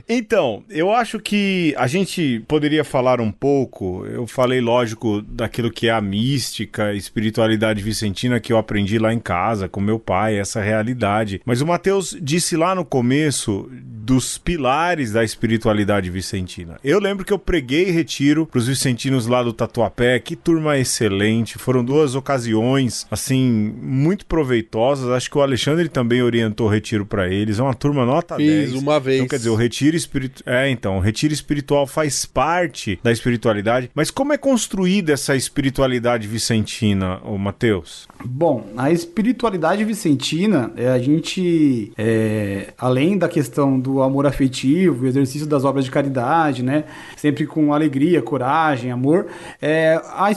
Então, eu acho que a gente poderia falar um pouco, eu falei, lógico, daquilo que é a mística, a espiritualidade vicentina que eu aprendi lá em casa com meu pai, essa realidade. Mas o Matheus disse lá no começo dos pilares da espiritualidade vicentina. Eu lembro que eu preguei retiro para os vicentinos lá do Tatuapé, que turma excelente, foram 2 ocasiões, assim, muito proveitosas. Acho que o Alexandre também orientou retiro para eles, é uma turma nota 10. Fiz uma vez. Então, quer dizer, o retiro o retiro espiritual faz parte da espiritualidade, mas como é construída essa espiritualidade vicentina, ô Matheus? Bom, a espiritualidade vicentina, a gente, além da questão do amor afetivo, exercício das obras de caridade, né, sempre com alegria, coragem, amor, a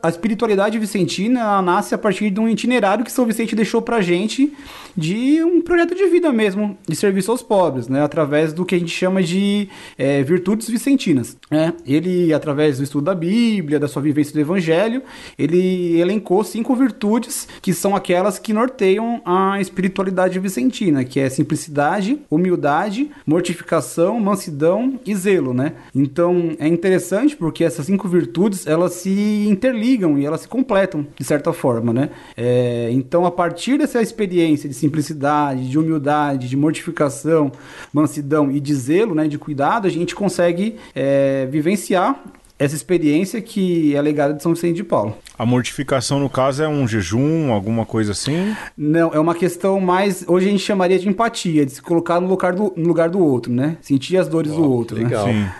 espiritualidade vicentina, ela nasce a partir de um itinerário que São Vicente deixou pra gente, de um projeto de vida mesmo, de serviço aos pobres, né, através do que a gente chama de virtudes vicentinas. Ele, através do estudo da Bíblia, da sua vivência do Evangelho, ele elencou 5 virtudes que são aquelas que norteiam a espiritualidade vicentina, que é simplicidade, humildade, mortificação, mansidão e zelo, né? Então, é interessante porque essas 5 virtudes, elas se interligam e elas se completam, de certa forma, né? Então, a partir dessa experiência de simplicidade, de humildade, de mortificação, mansidão e de zelo, né, de cuidado, a gente consegue vivenciar essa experiência que é legada de São Vicente de Paulo. A mortificação, no caso, é um jejum, alguma coisa assim? Não, é uma questão mais... Hoje a gente chamaria de empatia, de se colocar no lugar do outro, né? Sentir as dores do outro, legal. Né?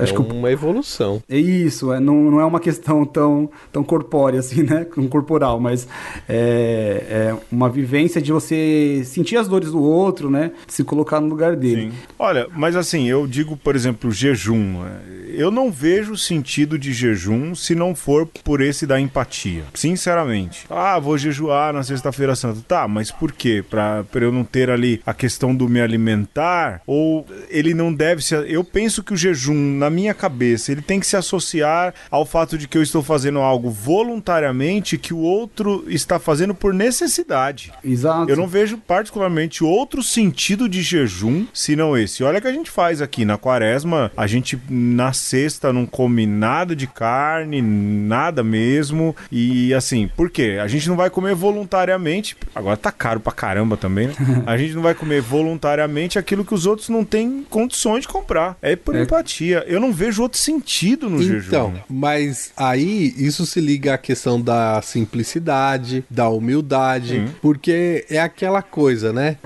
Acho que uma evolução. É isso, não é uma questão tão corpórea assim, né? Corporal, mas é uma vivência de você sentir as dores do outro, né? De se colocar no lugar dele. Sim. Olha, mas assim, eu digo, por exemplo, jejum. Eu não vejo sentido de jejum se não for por esse da empatia. Sinceramente. Vou jejuar na Sexta-feira Santa. Tá, mas por quê? Pra eu não ter ali a questão do me alimentar? Ou ele não deve se... Eu penso que o jejum, na minha cabeça, ele tem que se associar ao fato de que eu estou fazendo algo voluntariamente que o outro está fazendo por necessidade. Exato. Eu não vejo particularmente outro sentido de jejum senão esse. Olha que a gente faz aqui na Quaresma, a gente na sexta não come nada de carne, nada mesmo. E assim, por quê? A gente não vai comer voluntariamente, agora tá caro pra caramba também, né? A gente não vai comer voluntariamente aquilo que os outros não têm condições de comprar. É por empatia. Eu não vejo outro sentido no jejum. Então, mas aí isso se liga à questão da simplicidade, da humildade, porque é aquela coisa, né?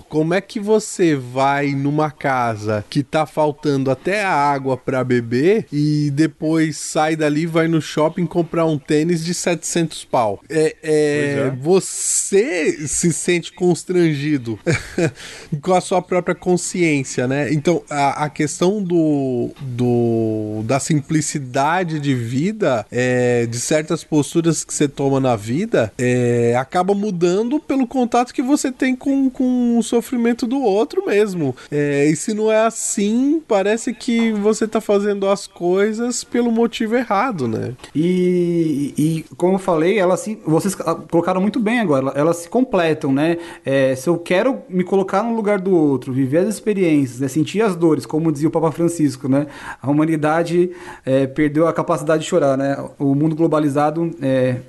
Como é que você vai numa casa que tá faltando até a água pra beber e depois sai dali, vai no shopping comprar um tênis de 700 pau? Você se sente constrangido com a sua própria consciência, né? Então, a questão da simplicidade de vida, de certas posturas que você toma na vida, acaba mudando pelo contato que você tem com o sofrimento do outro mesmo. E se não é assim, parece que você tá fazendo as coisas pelo motivo errado, né? E como eu falei, vocês colocaram muito bem agora, elas se completam, né? Se eu quero me colocar no lugar do outro, viver as experiências, né? Sentir as dores, como dizia o Papa Francisco, né? A humanidade perdeu a capacidade de chorar, né? O mundo globalizado,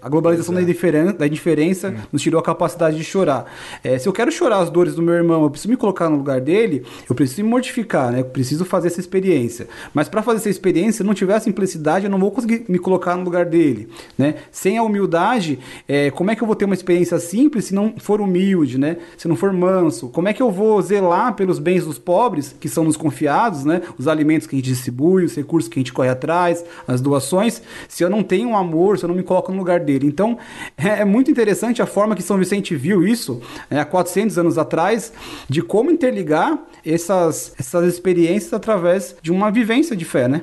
a globalização da indiferença nos tirou a capacidade de chorar. Se eu quero chorar as dores do meu irmão, eu preciso me colocar no lugar dele, eu preciso me mortificar, né? Eu preciso fazer essa experiência. Mas para fazer essa experiência, se eu não tiver a simplicidade, eu não vou conseguir me colocar no lugar dele, né? Sem a humildade, como é que eu vou ter uma experiência simples se não for humilde, né? Se não for manso? Como é que eu vou zelar pelos bens dos pobres, que são nos confiados, né? Os alimentos que a gente distribui, os recursos que a gente corre atrás, as doações, se eu não tenho um amor, se eu não me coloco no lugar dele. Então, é muito interessante a forma que São Vicente viu isso, há 400 anos atrás, de como interligar essas experiências através de uma vivência de fé, né?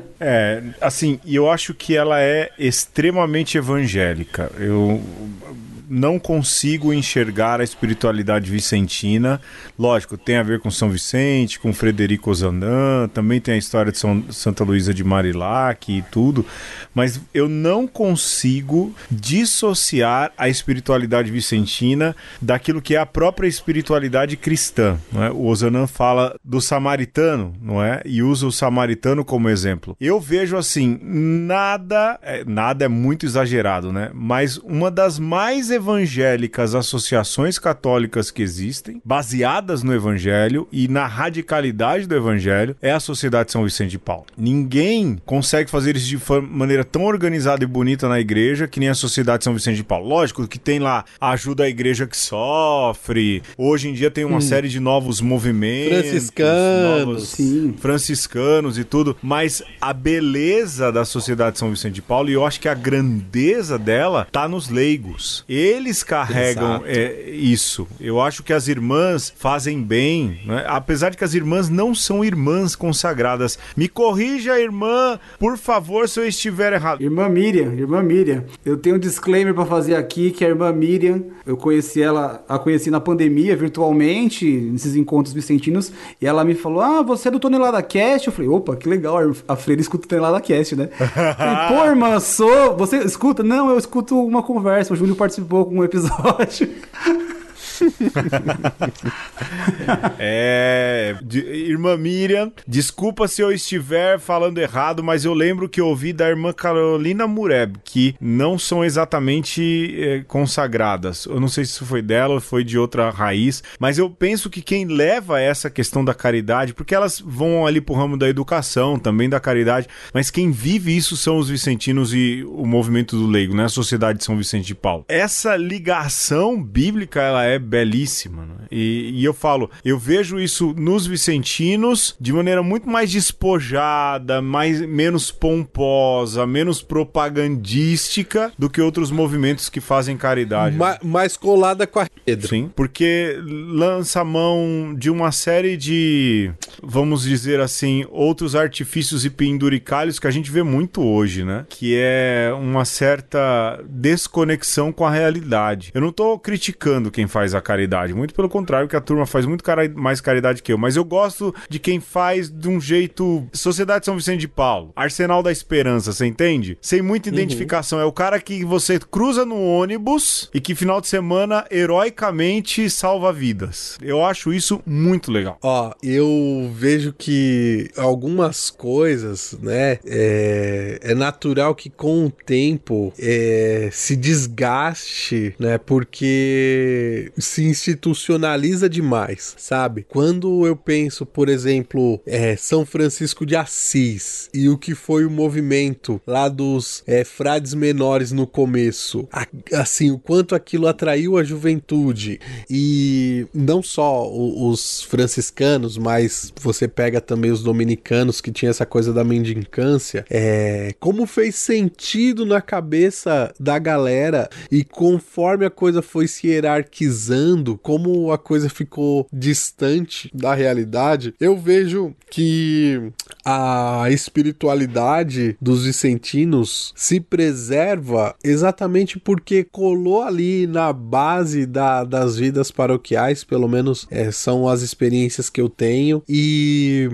Assim, e eu acho que ela é extremamente evangélica. Eu não consigo enxergar a espiritualidade vicentina. Lógico, tem a ver com São Vicente, com Frederico Ozanam, também tem a história de Santa Luísa de Marilac e tudo, mas eu não consigo dissociar a espiritualidade vicentina daquilo que é a própria espiritualidade cristã, não é? O Ozanam fala do samaritano, não é? E usa o samaritano como exemplo. Eu vejo assim, nada é muito exagerado, né? Mas uma das mais evangélicas associações católicas que existem, baseadas no evangelho e na radicalidade do evangelho, é a Sociedade São Vicente de Paulo. Ninguém consegue fazer isso de maneira tão organizada e bonita na igreja que nem a Sociedade São Vicente de Paulo. Lógico que tem lá a ajuda à igreja que sofre, hoje em dia tem uma série de novos movimentos, franciscanos e tudo, mas a beleza da Sociedade São Vicente de Paulo, e eu acho que a grandeza dela tá nos leigos. Eles carregam isso. Eu acho que as irmãs fazem bem, né? Apesar de que as irmãs não são irmãs consagradas. Me corrija, irmã, por favor, se eu estiver errado. Irmã Miriam, eu tenho um disclaimer para fazer aqui, que a irmã Miriam, eu conheci na pandemia, virtualmente, nesses encontros vicentinos, e ela me falou, você é do Tonelada Cast? Eu falei, opa, que legal, a freira escuta o Tonelada Cast, né? Eu falei, pô, irmã, você escuta? Não, eu escuto uma conversa, o Júlio participou com um episódio. Irmã Miriam, desculpa se eu estiver falando errado, mas eu lembro que eu ouvi da irmã Carolina Mureb, que não são exatamente consagradas. Eu não sei se foi dela ou foi de outra raiz, mas eu penso que quem leva essa questão da caridade, porque elas vão ali pro ramo da educação, também da caridade, mas quem vive isso são os vicentinos e o movimento do leigo, né? A Sociedade de São Vicente de Paulo. Essa ligação bíblica, ela é belíssima, né? E eu falo, eu vejo isso nos vicentinos de maneira muito mais despojada, menos pomposa, menos propagandística do que outros movimentos que fazem caridade. Mais colada com a pedra. Sim, porque lança a mão de uma série de, vamos dizer assim, outros artifícios e penduricalhos que a gente vê muito hoje, né? Que é uma certa desconexão com a realidade. Eu não tô criticando quem faz a caridade, muito pelo contrário, que a turma faz muito mais caridade que eu, mas eu gosto de quem faz de um jeito Sociedade São Vicente de Paulo, Arsenal da Esperança, você entende? Sem muita identificação, é o cara que você cruza no ônibus e que final de semana heroicamente salva vidas. Eu acho isso muito legal. Eu vejo que algumas coisas, né, é natural que com o tempo se desgaste, né, porque se institucionaliza demais, sabe? Quando eu penso, por exemplo, São Francisco de Assis e o que foi o movimento lá dos frades menores no começo, assim, o quanto aquilo atraiu a juventude, e não só os franciscanos, mas você pega também os dominicanos, que tinha essa coisa da mendicância, como fez sentido na cabeça da galera, e conforme a coisa foi se hierarquizando, falando, como a coisa ficou distante da realidade, eu vejo que a espiritualidade dos vicentinos se preserva exatamente porque colou ali na base das vidas paroquiais, pelo menos são as experiências que eu tenho, e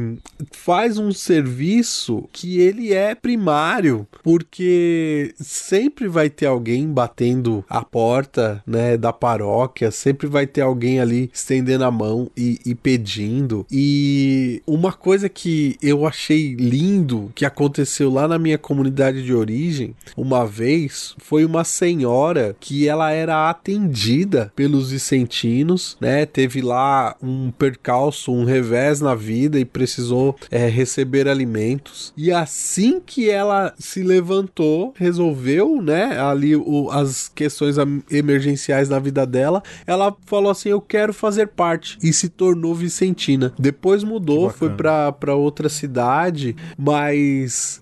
faz um serviço que ele é primário, porque sempre vai ter alguém batendo a porta, né, da paróquia, sempre vai ter alguém ali estendendo a mão e pedindo. E uma coisa que eu achei lindo que aconteceu lá na minha comunidade de origem, uma vez, foi uma senhora que ela era atendida pelos vicentinos, né, teve lá um percalço, um revés na vida e precisou receber alimentos, e assim que ela se levantou, resolveu, né, ali as questões emergenciais da vida dela, ela falou assim, eu quero fazer parte, e se tornou vicentina. Depois mudou, foi para outra cidade, mas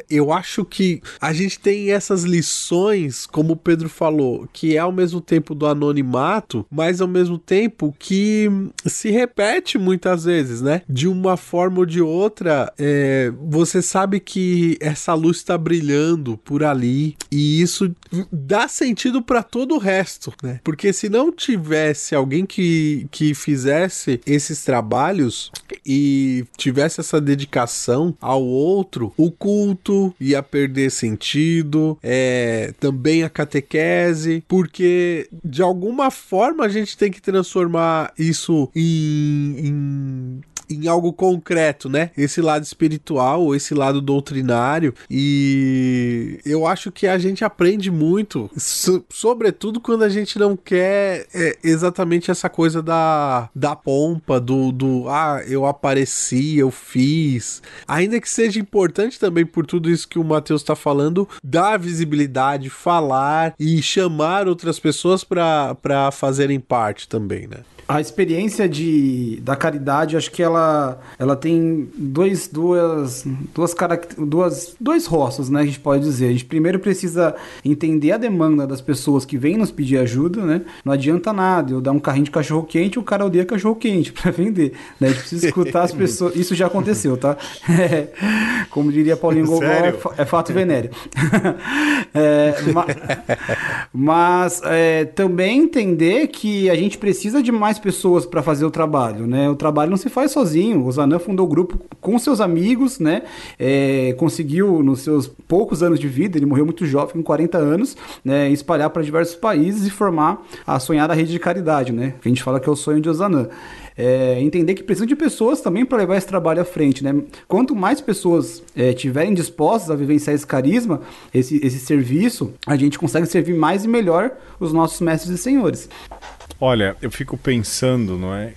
eu acho que a gente tem essas lições, como o Pedro falou, que é ao mesmo tempo do anonimato, mas ao mesmo tempo que se repete muitas vezes, né? De uma forma ou de outra, você sabe que essa luz está brilhando por ali, e isso dá sentido para todo o resto, né? Porque se não tivesse alguém que fizesse esses trabalhos e tivesse essa dedicação ao outro, o culto ia perder sentido, também a catequese, porque de alguma forma a gente tem que transformar isso em algo concreto, né? Esse lado espiritual, esse lado doutrinário, e eu acho que a gente aprende muito, sobretudo quando a gente não quer exatamente essa coisa da pompa, eu apareci, eu fiz, ainda que seja importante também por tudo isso que o Matheus está falando, dar visibilidade, falar e chamar outras pessoas para fazerem parte também, né? A experiência da caridade, acho que ela tem dois rostos, né, a gente pode dizer. A gente primeiro precisa entender a demanda das pessoas que vêm nos pedir ajuda, né? Não adianta nada eu dar um carrinho de cachorro-quente e o cara odeia cachorro-quente para vender, né? A gente precisa escutar as pessoas. Isso já aconteceu, tá? Como diria Paulinho Gogol, é fato venéreo. Mas também entender que a gente precisa de mais pessoas para fazer o trabalho, né? O trabalho não se faz sozinho. O Zanã fundou o grupo com seus amigos, né? Conseguiu, nos seus poucos anos de vida, ele morreu muito jovem, com 40 anos, né? Espalhar para diversos países e formar a sonhada rede de caridade, né? Que a gente fala que é o sonho de Ozanam. Entender que precisa de pessoas também para levar esse trabalho à frente, né? Quanto mais pessoas tiverem dispostas a vivenciar esse carisma, esse serviço, a gente consegue servir mais e melhor os nossos mestres e senhores. Olha, eu fico pensando, não é,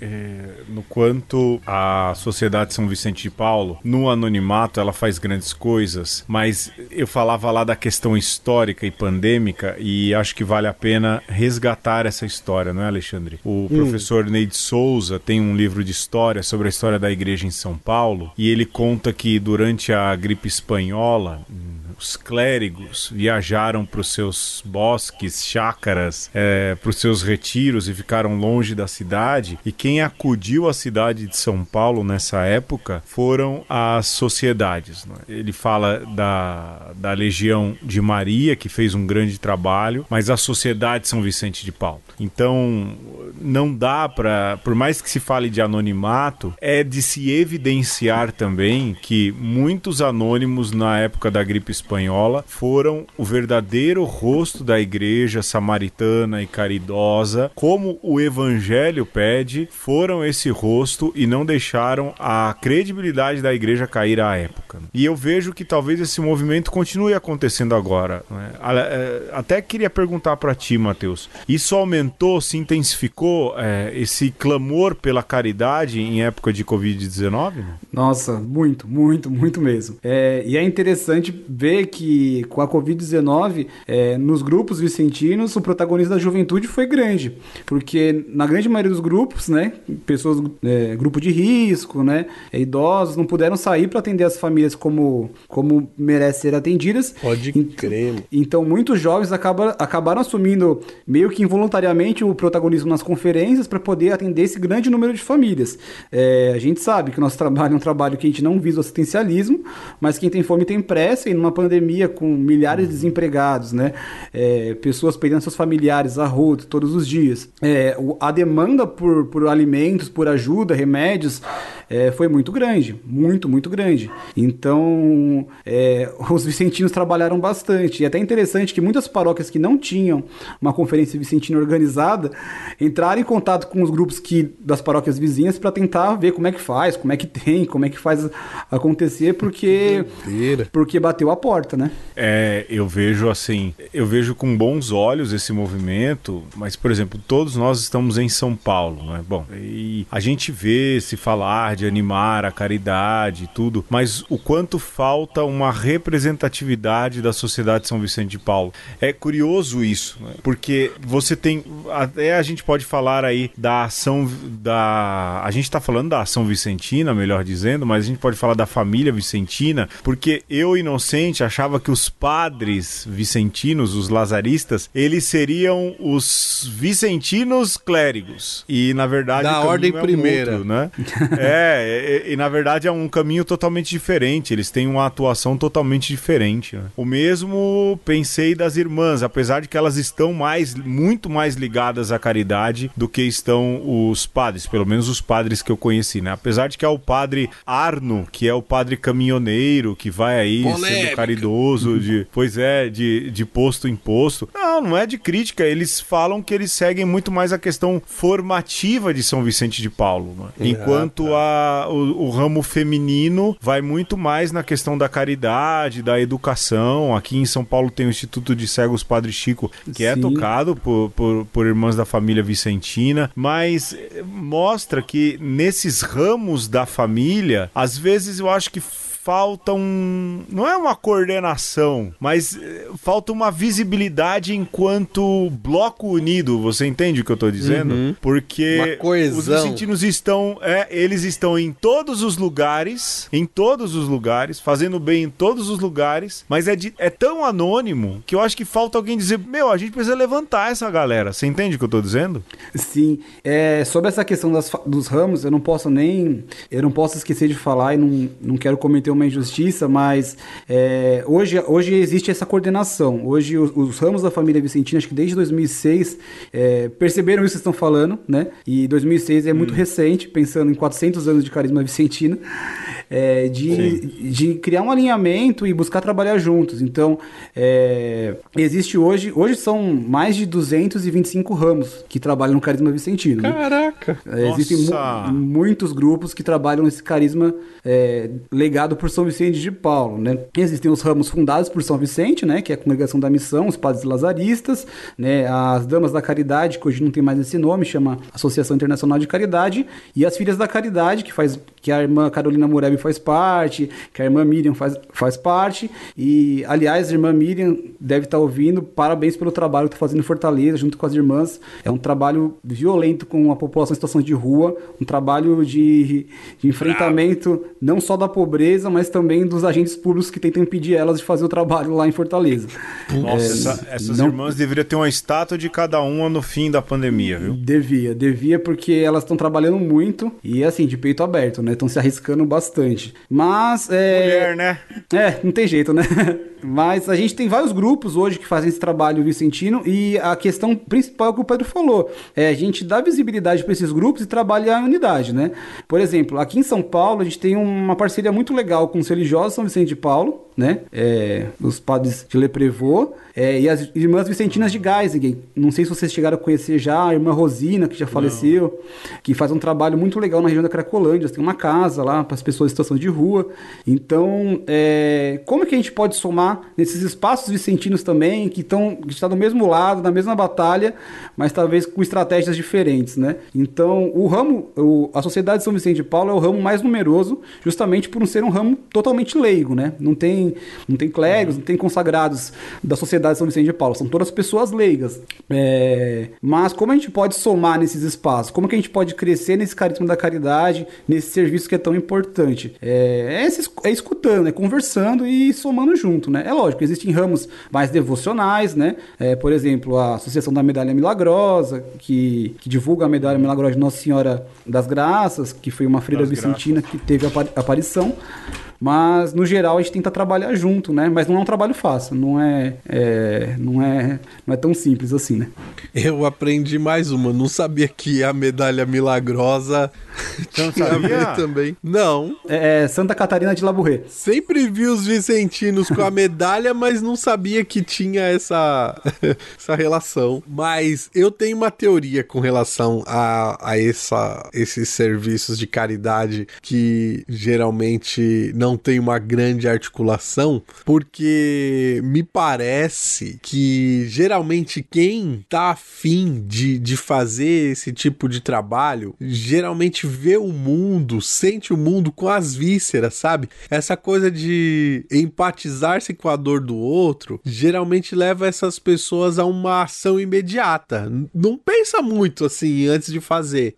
no quanto a Sociedade São Vicente de Paulo, no anonimato, ela faz grandes coisas, mas eu falava lá da questão histórica e pandêmica, e acho que vale a pena resgatar essa história, não é, Alexandre? O professor Neide Souza tem um livro de história sobre a história da igreja em São Paulo, e ele conta que durante a gripe espanhola, os clérigos viajaram para os seus bosques, chácaras, para os seus retiros e ficaram longe da cidade. E quem acudiu à cidade de São Paulo nessa época foram as sociedades, né? Ele fala da Legião de Maria, que fez um grande trabalho, mas a Sociedade São Vicente de Paulo. Então, não dá para, por mais que se fale de anonimato, é de se evidenciar também que muitos anônimos na época da gripe espanhola foram o verdadeiro rosto da igreja samaritana e caridosa, como o evangelho pede, foram esse rosto e não deixaram a credibilidade da igreja cair à época. E eu vejo que talvez esse movimento continue acontecendo agora, né? Até queria perguntar para ti, Matheus, isso aumentou, se intensificou esse clamor pela caridade em época de Covid-19? Nossa, muito, muito, muito mesmo. E é interessante ver vê que com a Covid-19, nos grupos vicentinos, o protagonismo da juventude foi grande, porque na grande maioria dos grupos, né, pessoas, grupo de risco, né, idosos, não puderam sair para atender as famílias como merecem ser atendidas. Pode crer. Então, muitos jovens acabaram assumindo meio que involuntariamente o protagonismo nas conferências para poder atender esse grande número de famílias. A gente sabe que o nosso trabalho é um trabalho que a gente não visa o assistencialismo, mas quem tem fome tem pressa, e numa pandemia com milhares de desempregados, né, pessoas perdendo seus familiares a rodo todos os dias, a demanda por alimentos, por ajuda, remédios, foi muito grande, muito grande. Então, os vicentinos trabalharam bastante. E é até interessante que muitas paróquias que não tinham uma conferência vicentina organizada entraram em contato com os grupos das paróquias vizinhas para tentar ver como é que faz, como é que faz acontecer, porque bateu a porta, né? Eu vejo com bons olhos esse movimento, mas, por exemplo, todos nós estamos em São Paulo, né? Bom, e a gente vê se falar de animar a caridade e tudo, mas o quanto falta uma representatividade da sociedade de São Vicente de Paulo. É curioso isso, né? Porque você tem, até a gente pode falar aí da ação a gente está falando da ação vicentina, melhor dizendo, mas a gente pode falar da família vicentina, porque eu, inocente, achava que os padres vicentinos, os lazaristas, eles seriam os vicentinos clérigos, e na verdade da ordem primeira, outro, né? E na verdade é um caminho totalmente diferente, eles têm uma atuação totalmente diferente, né? O mesmo pensei das irmãs, apesar de que elas estão muito mais ligadas à caridade do que estão os padres, pelo menos os padres que eu conheci, né? Apesar de que é o padre Arno, que é o padre caminhoneiro, que vai aí sendo caridoso, de posto em posto. Não é de crítica, eles falam que eles seguem muito mais a questão formativa de São Vicente de Paulo, né? Enquanto o ramo feminino vai muito mais na questão da caridade, da educação. Aqui em São Paulo tem o Instituto de Cegos Padre Chico, que é tocado por irmãs da família vicentina, mas mostra que nesses ramos da família, às vezes eu acho que falta não é uma coordenação, mas falta uma visibilidade enquanto bloco unido, você entende o que eu tô dizendo? Porque os vicentinos eles estão em todos os lugares, fazendo bem em todos os lugares, mas é tão anônimo que eu acho que falta alguém dizer, a gente precisa levantar essa galera, você entende o que eu tô dizendo? Sim, sobre essa questão dos ramos, eu não posso esquecer de falar, e não quero cometer uma injustiça, mas hoje existe essa coordenação. Hoje os ramos da família vicentina, acho que desde 2006, perceberam isso que estão falando, né? E 2006 é muito recente, pensando em 400 anos de carisma vicentina, de criar um alinhamento e buscar trabalhar juntos. Então, existe hoje são mais de 225 ramos que trabalham no carisma vicentino. Caraca! Né? Existem muitos grupos que trabalham nesse carisma legado por São Vicente de Paulo, né? Existem os ramos fundados por São Vicente, né? Que é a Congregação da Missão, os Padres Lazaristas, né? As Damas da Caridade, que hoje não tem mais esse nome, chama Associação Internacional de Caridade, e as Filhas da Caridade, que a irmã Carolina Mureb faz parte, que a irmã Miriam faz parte, e, aliás, a irmã Miriam deve estar ouvindo, parabéns pelo trabalho que está fazendo em Fortaleza, junto com as irmãs. É um trabalho violento com a população em situação de rua, um trabalho de enfrentamento não só da pobreza, mas também dos agentes públicos que tentam impedir elas de fazer o trabalho lá em Fortaleza. Nossa, essas irmãs deveriam ter uma estátua de cada uma no fim da pandemia, viu? Devia, porque elas estão trabalhando muito e, assim, de peito aberto, né? Estão se arriscando bastante. Mas, mulher, né? Não tem jeito, né? Mas a gente tem vários grupos hoje que fazem esse trabalho vicentino, e a questão principal é o que o Pedro falou. A gente dá visibilidade para esses grupos e trabalha a unidade, né? Por exemplo, aqui em São Paulo, a gente tem uma parceria muito legal com os religiosos São Vicente de Paulo, né? Os padres de Leprevô, e as irmãs vicentinas de Geisingen. Não sei se vocês chegaram a conhecer já a irmã Rosina, que já faleceu, que faz um trabalho muito legal na região da Cracolândia. Tem uma casa lá para as pessoas em situação de rua. Então, como é que a gente pode somar somar nesses espaços vicentinos também, que estão do mesmo lado, na mesma batalha, mas talvez com estratégias diferentes, né? Então, a Sociedade de São Vicente de Paulo é o ramo mais numeroso, justamente por não ser um ramo totalmente leigo, né? Não tem clérigos, não tem consagrados da Sociedade de São Vicente de Paulo, são todas pessoas leigas. Mas como a gente pode somar nesses espaços? Como que a gente pode crescer nesse carisma da caridade, nesse serviço que é tão importante? É escutando, conversando e somando junto, né? É lógico, existem ramos mais devocionais, né? Por exemplo, a Associação da Medalha Milagrosa, que divulga a Medalha Milagrosa de Nossa Senhora das Graças, que foi uma freira vicentina que teve aparição. Mas, no geral, a gente tenta trabalhar junto, né? Mas não é um trabalho fácil, não é tão simples assim, né? Eu aprendi mais uma, não sabia que a Medalha Milagrosa Não sabia? também. Não. É Santa Catarina de Labouré. Sempre vi os vicentinos com a medalha, mas não sabia que tinha essa relação. Mas eu tenho uma teoria com relação a esses serviços de caridade que geralmente não tem uma grande articulação, porque me parece que geralmente quem tá afim de fazer esse tipo de trabalho, geralmente vê o mundo, sente o mundo com as vísceras, sabe? Essa coisa de empatizar-se com a dor do outro, geralmente leva essas pessoas a uma ação imediata. Não pensa muito assim antes de fazer.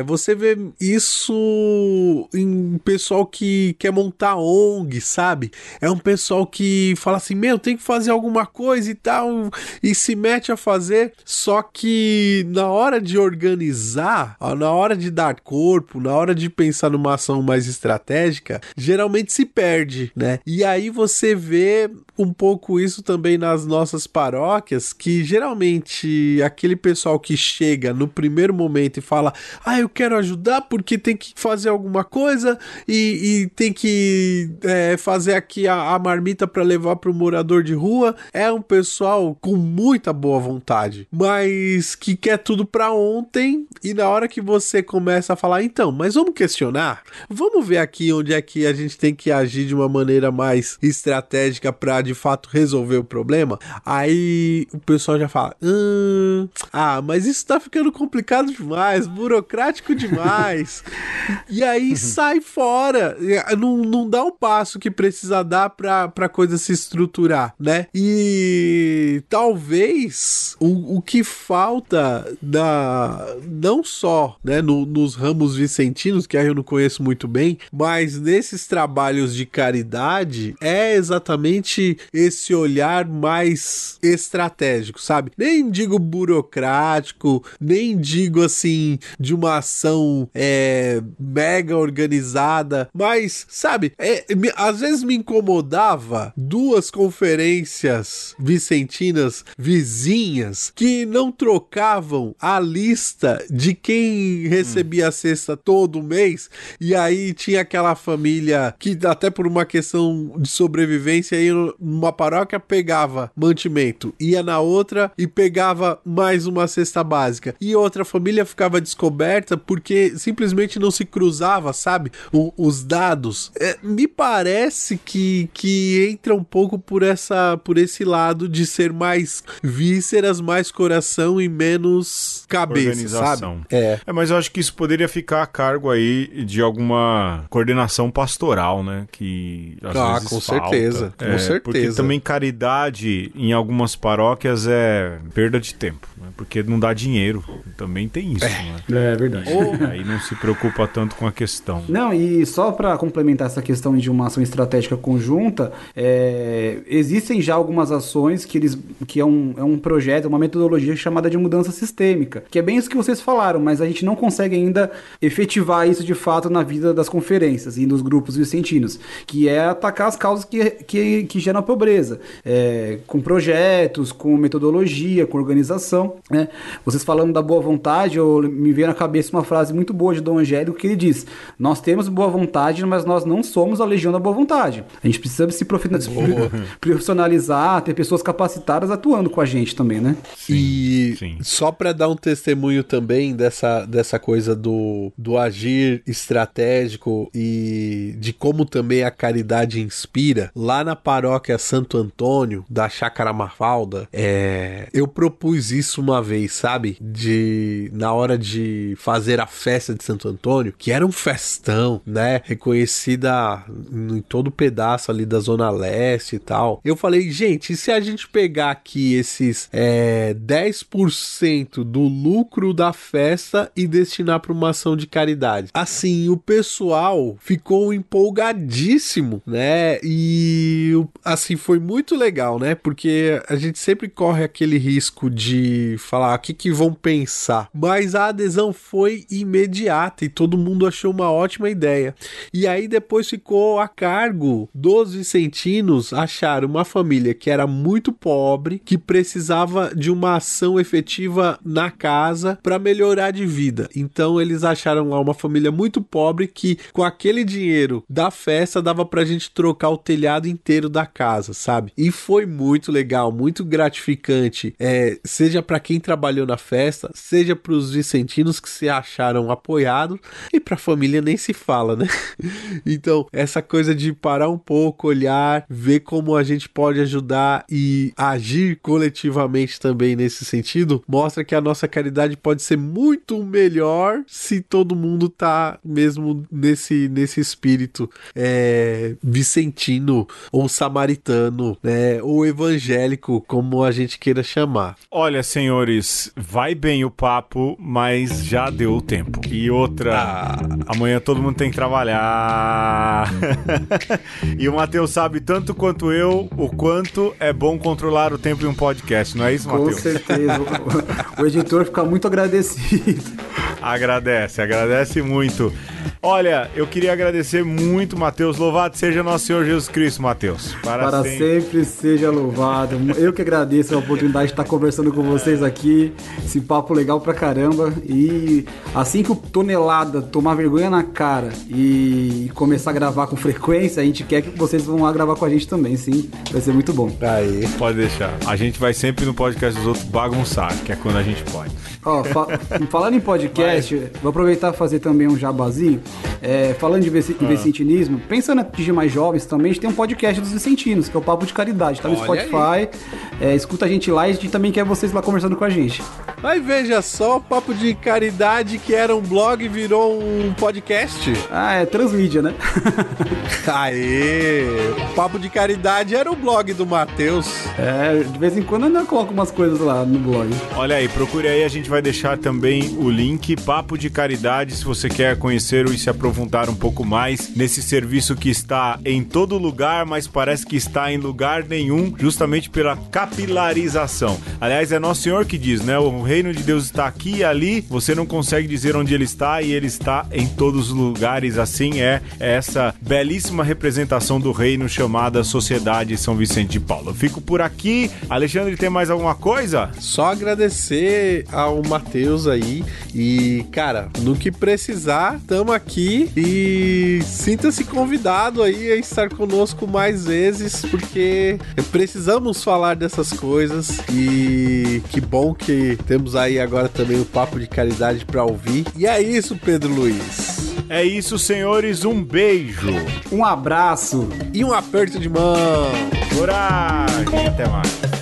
Você vê isso em pessoal que quer montar ONG, sabe? É um pessoal que fala assim, tem que fazer alguma coisa e tal, e se mete a fazer, só que na hora de organizar, na hora de dar corpo, na hora de pensar numa ação mais estratégica, geralmente se perde, né? E aí você vê um pouco isso também nas nossas paróquias, que geralmente aquele pessoal que chega no primeiro momento e fala, eu quero ajudar porque tem que fazer alguma coisa e tem que fazer aqui a marmita para levar para o morador de rua, é um pessoal com muita boa vontade, mas que quer tudo para ontem, e na hora que você começa a falar, então, mas vamos questionar, vamos ver aqui onde é que a gente tem que agir de uma maneira mais estratégica para de fato resolver o problema, aí o pessoal já fala, mas isso tá ficando complicado demais, burocrático demais, e aí sai fora, não dá o passo que precisa dar pra coisa se estruturar, né? E talvez o que falta não só, né, nos ramos vicentinos, que aí eu não conheço muito bem, mas nesses trabalhos de caridade, é exatamente esse olhar mais estratégico, sabe? Nem digo burocrático, nem digo assim de uma ação mega organizada, mas, sabe, às vezes me incomodava 2 conferências vicentinas vizinhas que não trocavam a lista de quem recebia a cesta todo mês, e aí tinha aquela família que até por uma questão de sobrevivência ia numa paróquia, pegava mantimento, ia na outra e pegava mais uma cesta básica, e outra família ficava descoberta porque simplesmente não se cruzava, sabe, os dados. Me parece que entra um pouco por esse lado de ser mais vísceras, mais coração e menos cabeça, organização. Sabe? Mas eu acho que isso poderia ficar a cargo aí de alguma coordenação pastoral, né? Que às vezes com falta. certeza, com certeza. Porque também caridade em algumas paróquias é perda de tempo, né? Porque não dá dinheiro. Também tem isso, né? É verdade. Aí não se preocupa tanto com a questão. Não, e só para complementar essa questão de uma ação estratégica conjunta, existem já algumas ações que é um projeto, uma metodologia chamada de mudança sistêmica, que é bem isso que vocês falaram, mas a gente não consegue ainda efetivar isso de fato na vida das conferências e dos grupos vicentinos, que é atacar as causas que geram a pobreza, com projetos, com metodologia, com organização, né? Vocês falando da boa vontade, me veio na cabeça uma frase muito boa de Dom Angélico, que ele diz: nós temos boa vontade, mas nós não somos a legião da boa vontade. A gente precisa se profissionalizar, ter pessoas capacitadas atuando com a gente também, né? Sim. Só para dar um testemunho também dessa coisa do agir estratégico e de como também a caridade inspira. Lá na paróquia Santo Antônio, da Chácara Mafalda, eu propus isso uma vez, sabe? Na hora de fazer a festa de Santo Antônio, que era um festão, né? Reconhecida em todo pedaço ali da Zona Leste e tal. Eu falei, gente, e se a gente pegar aqui esses 10% do lucro da festa e destinar para uma ação de caridade? Assim, o pessoal ficou empolgadíssimo, né? E assim, foi muito legal, né? Porque a gente sempre corre aquele risco de falar o que vão pensar, mas a adesão foi imediata e todo mundo achou uma ótima ideia. E aí depois ficou a cargo dos vicentinos achar uma família que era muito pobre, que precisava de uma ação efetiva na casa para melhorar de vida. Então eles acharam lá uma família muito pobre que com aquele dinheiro da festa dava pra gente trocar o telhado inteiro da casa, sabe? E foi muito legal, muito gratificante, seja para quem trabalhou na festa, seja para os vicentinos que se acharam apoiados, e para a família nem se fala, né? Então, essa coisa de parar um pouco, olhar, ver como a gente pode ajudar e agir coletivamente também nesse sentido, mostra que a nossa caridade pode ser muito melhor se todo mundo tá mesmo nesse espírito vicentino ou samaritano, né? Ou evangélico, como a gente queira chamar. Olha, senhores, vai bem o papo, mas já deu o tempo. E outra, amanhã todo mundo tem que trabalhar. E o Matheus sabe tanto quanto eu o quanto é bom controlar o tempo em um podcast, não é isso, Matheus? Com certeza. O editor fica muito agradecido. Agradece muito. Olha, eu queria agradecer muito, Matheus. Louvado seja nosso Senhor Jesus Cristo, Matheus. Para sempre seja louvado. Eu que agradeço a oportunidade de estar conversando com vocês aqui. Esse papo legal pra caramba. E assim que o Tonelada tomar vergonha na cara e começar a gravar com frequência, a gente quer que vocês vão lá gravar com a gente também, sim. Vai ser muito bom. Aí, pode deixar. A gente vai sempre no podcast dos outros bagunçar, que é quando a gente pode. Ó, falando em podcast, vou aproveitar e fazer também um jabazinho. Falando de vicentinismo, pensando em atingir mais jovens também, a gente tem um podcast dos vicentinos, que é o Papo de Caridade, tá no Spotify. Escuta a gente lá e a gente também quer vocês lá conversando com a gente. Aí veja só, o Papo de Caridade, que era um blog, virou um podcast. É transmídia, né? Aê! O Papo de Caridade era o blog do Matheus. De vez em quando eu ainda coloco umas coisas lá no blog. Olha aí, procure aí, a gente vai deixar também o link Papo de Caridade, se você quer conhecer e se aprofundar um pouco mais nesse serviço que está em todo lugar, mas parece que está em lugar nenhum, justamente pela capilarização. Aliás, é Nosso Senhor que diz, né? O reino de Deus está aqui e ali, você não consegue dizer onde ele está e ele está em todos os lugares. Assim é essa belíssima representação do reino chamada Sociedade São Vicente de Paulo. Eu fico por aqui. Alexandre, tem mais alguma coisa? Só agradecer ao Matheus aí e, cara, no que precisar, tamo aqui e sinta-se convidado aí a estar conosco mais vezes, porque precisamos falar dessas coisas e que bom que temos aí agora também o Papo de Caridade pra ouvir. E é isso, Pedro Luiz. É isso, senhores. Um beijo. Um abraço. E um aperto de mão. Coragem. Até mais.